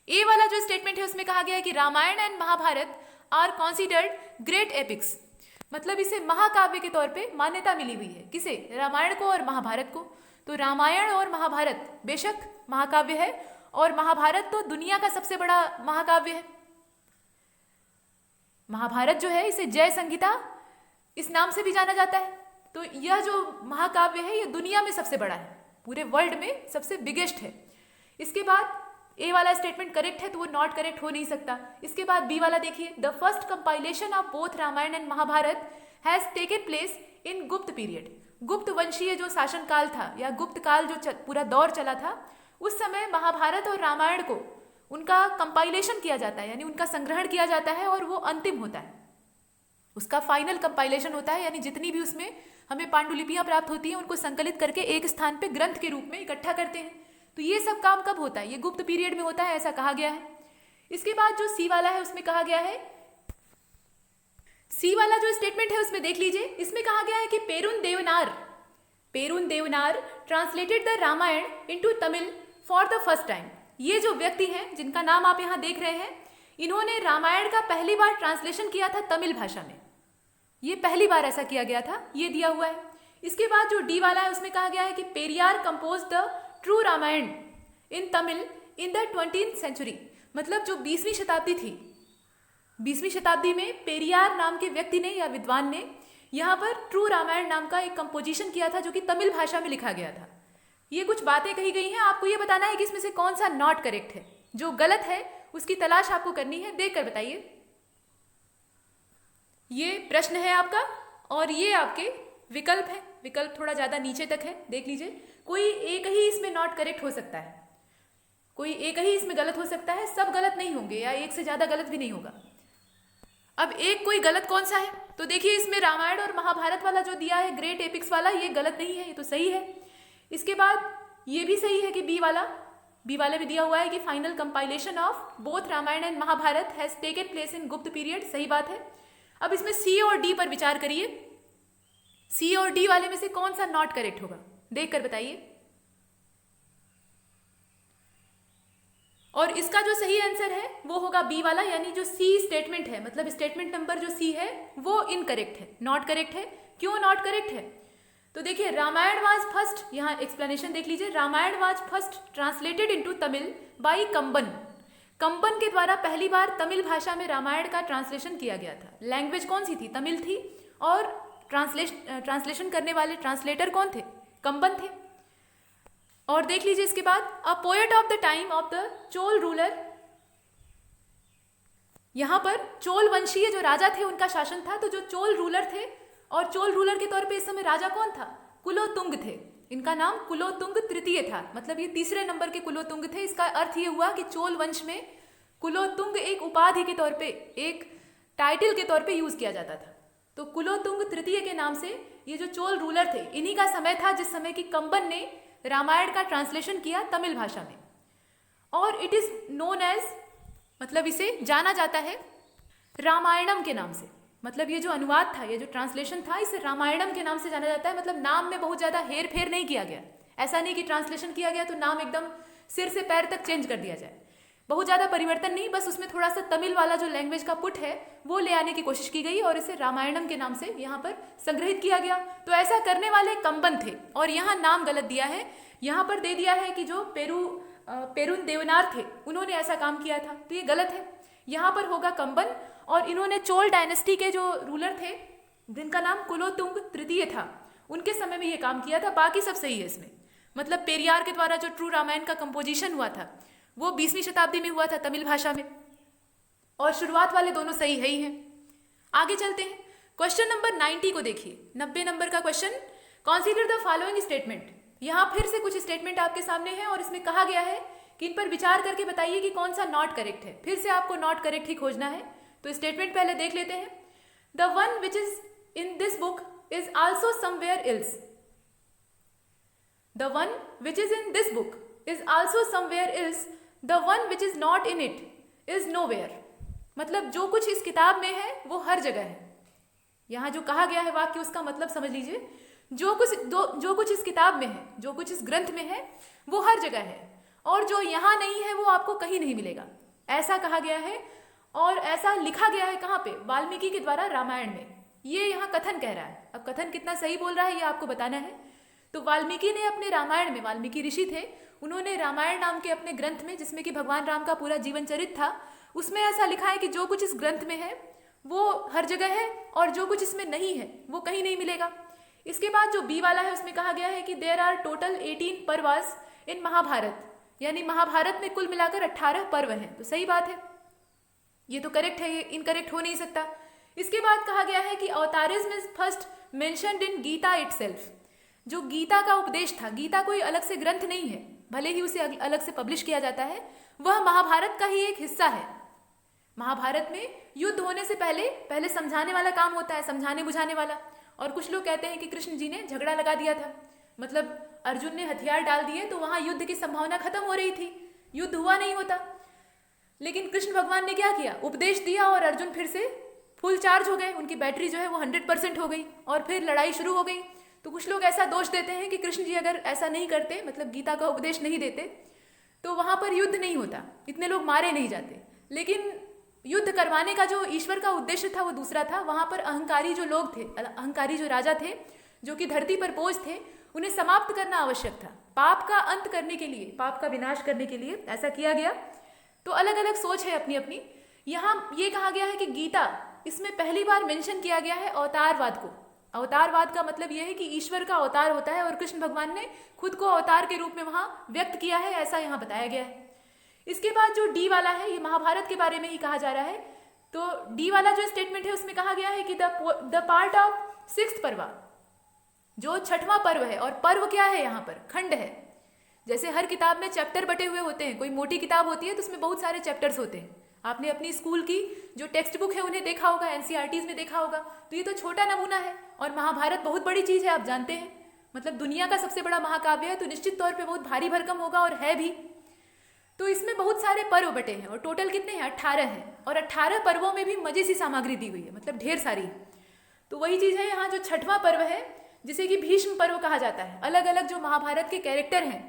ए वाला जो स्टेटमेंट है उसमें कहा गया है कि Ramayana and Mahabharata are considered great epics, मतलब इसे महाकाव्य के तौर पे मान्यता मिली हुई है। किसे? रामायण को और महाभारत को। तो रामायण और महाभारत बेशक महाकाव्य है और महाभारत तो दुनिया का सबसे बड़ा महाकाव्य है। महाभारत जो है इसे जय संहिता इस नाम से भी जाना जाता है। तो यह जो महाकाव्य है ये दुनिया में सबसे बड़ा है, पूरे वर्ल्ड में सबसे बिगेस्ट है। इसके बाद ए वाला स्टेटमेंट करेक्ट है तो वो नॉट करेक्ट हो नहीं सकता। इसके बाद बी वाला देखिए, the first compilation of both Ramayana and Mahabharata has taken place in Gupta period. गुप्त वंशीय जो शासन काल था या गुप्त काल जो पूरा दौर चला था, उस समय महाभारत और रामायण को उनका कंपाइलेशन किया जाता है, यानी उनका संग्रहण किया जाता है और वो अंतिम होता है, उसका फाइनल कंपाइलेशन होता है। यानी जितनी भी उसमें हमें पांडुलिपियां प्राप्त होती हैं उनको संकलित करके एक स्थान पे ग्रंथ के रूप में इकट्ठा करते हैं। तो ये सब काम कब होता है? ये गुप्त पीरियड में होता है, ऐसा कहा गया है। इसके बाद जो सी वाला है उसमें कहा गया है, सी वाला जो स्टेटमेंट है उसमें देख लीजिए, इसमें कहा गया है कि Perundevanar translated the Ramayana into Tamil for the first time. ये जो व्यक्ति हैं जिनका नाम आप यहाँ देख रहे हैं, इन्होंने रामायण का पहली बार ट्रांसलेशन किया था तमिल भाषा में। ये पहली बार ऐसा किया गया था, ये दिया हुआ है। इसके बाद जो डी वाला है उसमें कहा गया है कि Periyar compose the true Ramayana in Tamil in the 20th century. मतलब जो 20वीं शताब्दी थी, 20वीं शताब्दी में पेरियार नाम के व्यक्ति ने या विद्वान ने यहाँ पर ट्रू रामायण नाम का एक कंपोजिशन किया था जो कि तमिल भाषा में लिखा गया था। ये कुछ बातें कही गई हैं, आपको ये बताना है कि इसमें से कौन सा नॉट करेक्ट है। जो गलत है उसकी तलाश आपको करनी है, देख कर बताइए। ये प्रश्न है आपका और ये आपके विकल्प है। विकल्प थोड़ा ज़्यादा नीचे तक है, देख लीजिए। कोई एक ही इसमें नॉट करेक्ट हो सकता है, कोई एक ही इसमें गलत हो सकता है, सब गलत नहीं होंगे या एक से ज़्यादा गलत भी नहीं होगा। अब एक कोई गलत कौन सा है? तो देखिए इसमें रामायण और महाभारत वाला जो दिया है, ग्रेट एपिक्स वाला, ये गलत नहीं है, ये तो सही है। इसके बाद ये भी सही है कि बी वाले में दिया हुआ है कि final compilation of both Ramayana and Mahabharata has taken place in Gupta period, सही बात है। अब इसमें सी और डी पर विचार करिए, सी और डी वाले में से कौन सा नॉट करेक्ट होगा, देख कर बताइए। और इसका जो सही आंसर है वो होगा बी वाला, यानी जो सी स्टेटमेंट है, मतलब स्टेटमेंट नंबर जो सी है वो इनकरेक्ट है, नॉट करेक्ट है। क्यों नॉट करेक्ट है? तो देखिए, रामायण वाज फर्स्ट, यहाँ एक्सप्लेनेशन देख लीजिए, Ramayana was first translated into Tamil by Kamban. Kamban के द्वारा पहली बार तमिल भाषा में रामायण का ट्रांसलेशन किया गया था। लैंग्वेज कौन सी थी? तमिल थी। और ट्रांसलेशन करने वाले ट्रांसलेटर कौन थे? कंबन थे। और देख लीजिए इसके बाद, a poet of the time of the Chola ruler, यहाँ पर चोल वंशीय जो राजा थे उनका शासन था। तो जो चोल रूलर थे, और चोल रूलर के तौर पे इस समय राजा कौन था? कुलोतुंग थे। इनका नाम कुलोतुंग तृतीय था, मतलब ये तीसरे नंबर के कुलोतुंग थे। इसका अर्थ ये हुआ कि चोल वंश में कुलोतुंग एक उपाधि के तौर पे, एक टाइटल के तौर पे यूज किया जाता था। तो कुलोतुंग तृतीय के नाम से ये जो चोल रूलर थे, इन्हीं का समय था जिस समय की कंबन ने रामायण का ट्रांसलेशन किया तमिल भाषा में। और इट इज नोन एज, मतलब इसे जाना जाता है रामायणम के नाम से। मतलब ये जो अनुवाद था, ये जो ट्रांसलेशन था, इसे रामायणम के नाम से जाना जाता है। मतलब नाम में बहुत ज़्यादा हेर फेर नहीं किया गया। ऐसा नहीं कि ट्रांसलेशन किया गया तो नाम एकदम सिर से पैर तक चेंज कर दिया जाए। बहुत ज़्यादा परिवर्तन नहीं, बस उसमें थोड़ा सा तमिल वाला जो लैंग्वेज का पुट है वो ले आने की कोशिश की गई और इसे रामायणम के नाम से यहाँ पर संग्रहित किया गया। तो ऐसा करने वाले कंबन थे और यहाँ नाम गलत दिया है। यहाँ पर दे दिया है कि जो पेरुन देवनार थे उन्होंने ऐसा काम किया था, तो ये गलत है। यहाँ पर होगा कंबन, और इन्होंने चोल डायनेस्टी के जो रूलर थे जिनका नाम कुलोतुंग तृतीय था, उनके समय में ये काम किया था। बाकी सब सही है इसमें। मतलब पेरियार के द्वारा जो ट्रू रामायण का कंपोजिशन हुआ था वो 20वीं शताब्दी में हुआ था तमिल भाषा में, और शुरुआत वाले दोनों सही है ही हैं। आगे चलते हैं, क्वेश्चन नंबर 90 को देखिए, 90 नंबर का question. Consider the following statement. यहाँ फिर से कुछ स्टेटमेंट आपके सामने है और इसमें कहा गया है कि इन पर विचार करके बताइए कि कौन सा नॉट करेक्ट है। फिर से आपको नॉट करेक्ट ही खोजना है। तो स्टेटमेंट पहले देख लेते हैं। The one which is in this book is also somewhere else. The one which is in this book is also somewhere else. The one which is not in it is nowhere. मतलब जो कुछ इस किताब में है वो हर जगह है। यहाँ जो कहा गया है वाक्य, उसका मतलब समझ लीजिए, जो कुछ इस किताब में है, जो कुछ इस ग्रंथ में है वो हर जगह है, और जो यहाँ नहीं है वो आपको कहीं नहीं मिलेगा, ऐसा कहा गया है। और ऐसा लिखा गया है कहाँ पे? वाल्मीकि के द्वारा रामायण में। ये यहाँ कथन कह रहा है। अब कथन कितना सही बोल रहा है ये आपको बताना है। तो वाल्मीकि ने अपने रामायण में, वाल्मीकि ऋषि थे, उन्होंने रामायण नाम के अपने ग्रंथ में, जिसमें कि भगवान राम का पूरा जीवन चरित था, उसमें ऐसा लिखा है कि जो कुछ इस ग्रंथ में है वो हर जगह है और जो कुछ इसमें नहीं है वो कहीं नहीं मिलेगा। इसके बाद जो बी वाला है उसमें कहा गया है कि देयर आर टोटल 18 पर्वास इन महाभारत, यानी महाभारत में कुल मिलाकर 18 पर्व हैं। तो सही बात है, ये तो करेक्ट है, ये इनकरेक्ट हो नहीं सकता। इसके बाद कहा गया है कि avatarism is first mentioned in Gita itself. जो गीता का उपदेश था, गीता कोई अलग से ग्रंथ नहीं है, भले ही उसे अलग से पब्लिश किया जाता है, वह महाभारत का ही एक हिस्सा है। महाभारत में युद्ध होने से पहले समझाने वाला काम होता है, समझाने बुझाने वाला। और कुछ लोग कहते हैं कि कृष्ण जी ने झगड़ा लगा दिया था, मतलब अर्जुन ने हथियार डाल दिए तो वहां युद्ध की संभावना खत्म हो रही थी, युद्ध हुआ नहीं होता। लेकिन कृष्ण भगवान ने क्या किया, उपदेश दिया और अर्जुन फिर से फुल चार्ज हो गए, उनकी बैटरी जो है वो 100% हो गई और फिर लड़ाई शुरू हो गई। तो कुछ लोग ऐसा दोष देते हैं कि कृष्ण जी अगर ऐसा नहीं करते, मतलब गीता का उपदेश नहीं देते, तो वहां पर युद्ध नहीं होता, इतने लोग मारे नहीं जाते। लेकिन युद्ध करवाने का जो ईश्वर का उद्देश्य था वो दूसरा था। वहां पर अहंकारी जो लोग थे, अहंकारी जो राजा थे, जो कि धरती पर बोझ थे, उन्हें समाप्त करना आवश्यक था। पाप का अंत करने के लिए, पाप का विनाश करने के लिए ऐसा किया गया। तो अलग अलग सोच है अपनी अपनी। यहाँ ये कहा गया है कि गीता, इसमें पहली बार मेंशन किया गया है अवतारवाद को। अवतारवाद का मतलब यह है कि ईश्वर का अवतार होता है और कृष्ण भगवान ने खुद को अवतार के रूप में वहां व्यक्त किया है, ऐसा यहाँ बताया गया है। इसके बाद जो डी वाला है, ये महाभारत के बारे में ही कहा जा रहा है। तो डी वाला जो स्टेटमेंट है उसमें कहा गया है कि द पार्ट ऑफ 6th पर्वा, जो 6वां पर्व है, और पर्व क्या है यहाँ पर, खंड है। जैसे हर किताब में चैप्टर बटे हुए होते हैं, कोई मोटी किताब होती है तो उसमें बहुत सारे चैप्टर्स होते हैं। आपने अपनी स्कूल की जो टेक्स्ट बुक है उन्हें देखा होगा, एनसीईआरटीज में देखा होगा। तो ये तो छोटा नमूना है, और महाभारत बहुत बड़ी चीज है, आप जानते हैं, मतलब दुनिया का सबसे बड़ा महाकाव्य है, तो निश्चित तौर पे बहुत भारी भरकम होगा, और है भी। तो इसमें बहुत सारे पर्व बटे हैं, और टोटल कितने हैं, 18 हैं, और 18 पर्वों में भी मजे सी सामग्री दी हुई है, मतलब ढेर सारी। तो वही चीज है यहाँ, जो 6वां पर्व है जिसे कि भीष्म पर्व कहा जाता है। अलग अलग जो महाभारत के कैरेक्टर हैं,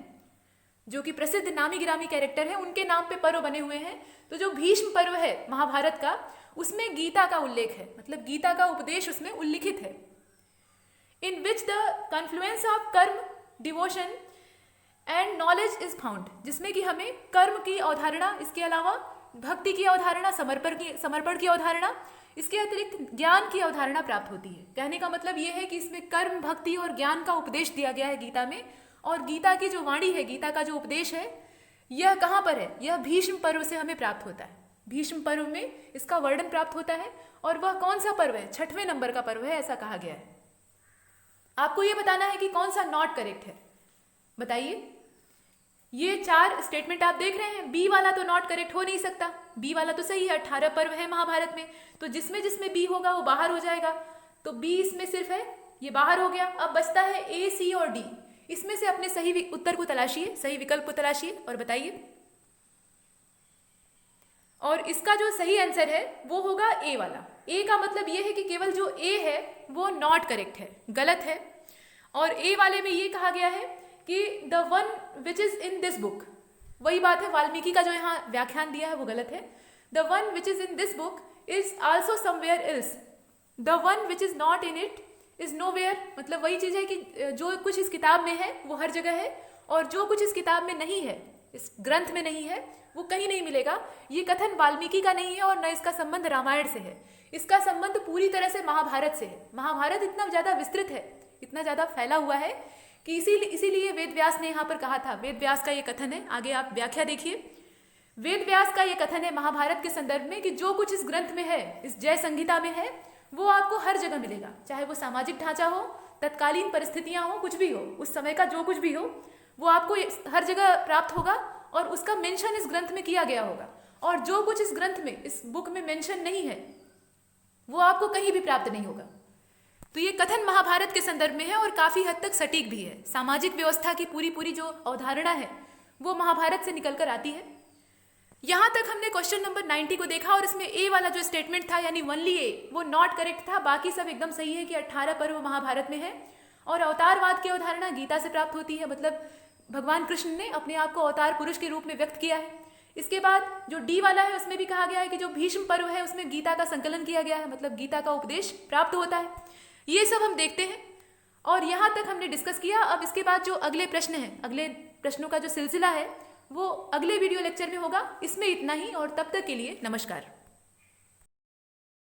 जो कि प्रसिद्ध नामी गिरामी कैरेक्टर हैं, उनके नाम पे पर्व बने हुए हैं। तो जो भीष्म पर्व है महाभारत का, उसमें गीता का उल्लेख है, मतलब गीता का उपदेश उसमें उल्लिखित है। इन विच द कन्फ्लुएंस ऑफ कर्म, devotion and knowledge is found, जिसमें कि हमें कर्म की अवधारणा, इसके अलावा भक्ति की अवधारणा, समर्पण की अवधारणा, इसके अतिरिक्त ज्ञान की अवधारणा प्राप्त होती है। कहने का मतलब ये है कि इसमें कर्म, भक्ति और ज्ञान का उपदेश दिया गया है गीता में। और गीता की जो वाणी है, गीता का जो उपदेश है, यह कहाँ पर है, यह भीष्म पर्व से हमें प्राप्त होता है। भीष्म पर्व में इसका वर्णन प्राप्त होता है, और वह कौन सा पर्व है, 6वें नंबर का पर्व है, ऐसा कहा गया है। आपको यह बताना है कि कौन सा नॉट करेक्ट है, बताइए। ये 4 स्टेटमेंट आप देख रहे हैं, बी वाला तो नॉट करेक्ट हो नहीं सकता, बी वाला तो सही है, 18 पर्व है महाभारत में, तो जिसमें जिसमें बी होगा वो बाहर हो जाएगा। तो बी इसमें सिर्फ है, ये बाहर हो गया। अब बचता है ए, सी और डी। इसमें से अपने सही उत्तर को तलाशिए, सही विकल्प को तलाशिए और बताइए। और इसका जो सही आंसर है वो होगा ए वाला। ए का मतलब ये है कि केवल जो ए है वो नॉट करेक्ट है, गलत है। और ए वाले में ये कहा गया है कि the one which is in this book, वही बात है, वाल्मीकि का जो यहाँ व्याख्यान दिया है वो गलत है। The one which is in this book is also somewhere else, the one which is not in it is nowhere. मतलब वही चीज है कि जो कुछ इस किताब में है वो हर जगह है, और जो कुछ इस किताब में नहीं है, इस ग्रंथ में नहीं है, वो कहीं नहीं मिलेगा। ये कथन वाल्मीकि का नहीं है, और न इसका संबंध रामायण से है, इसका संबंध पूरी तरह से महाभारत से है। महाभारत इतना ज्यादा विस्तृत है, इतना ज्यादा फैला हुआ है कि इसीलिए वेद व्यास ने यहाँ पर कहा था, वेद व्यास का ये कथन है, आगे आप व्याख्या देखिए। वेद व्यास का ये कथन है महाभारत के संदर्भ में कि जो कुछ इस ग्रंथ में है, इस जय संहिता में है, वो आपको हर जगह मिलेगा, चाहे वो सामाजिक ढांचा हो, तत्कालीन परिस्थितियां हो, कुछ भी हो, उस समय का जो कुछ भी हो, वो आपको हर जगह प्राप्त होगा, और उसका मेंशन इस ग्रंथ में किया गया होगा। और जो कुछ इस ग्रंथ में, इस बुक में मेंशन नहीं है, वो आपको कहीं भी प्राप्त नहीं होगा। तो ये कथन महाभारत के संदर्भ में है और काफी हद तक सटीक भी है। सामाजिक व्यवस्था की पूरी जो अवधारणा है वो महाभारत से निकलकर आती है। यहां तक हमने क्वेश्चन नंबर 90 को देखा, और इसमें ए वाला जो स्टेटमेंट था, यानी ओनली ए, वो नॉट करेक्ट था। बाकी सब एकदम सही है कि 18 पर्व महाभारत में है, और अवतारवाद की अवधारणा गीता से प्राप्त होती है, मतलब भगवान कृष्ण ने अपने आप को अवतार पुरुष के रूप में व्यक्त किया है। इसके बाद जो डी वाला है उसमें भी कहा गया है कि जो भीष्म पर्व है उसमें गीता का संकलन किया गया है, मतलब गीता का उपदेश प्राप्त होता है। ये सब हम देखते हैं, और यहाँ तक हमने डिस्कस किया। अब इसके बाद जो अगले प्रश्न हैं, अगले प्रश्नों का जो सिलसिला है वो अगले वीडियो लेक्चर में होगा। इसमें इतना ही, और तब तक के लिए नमस्कार।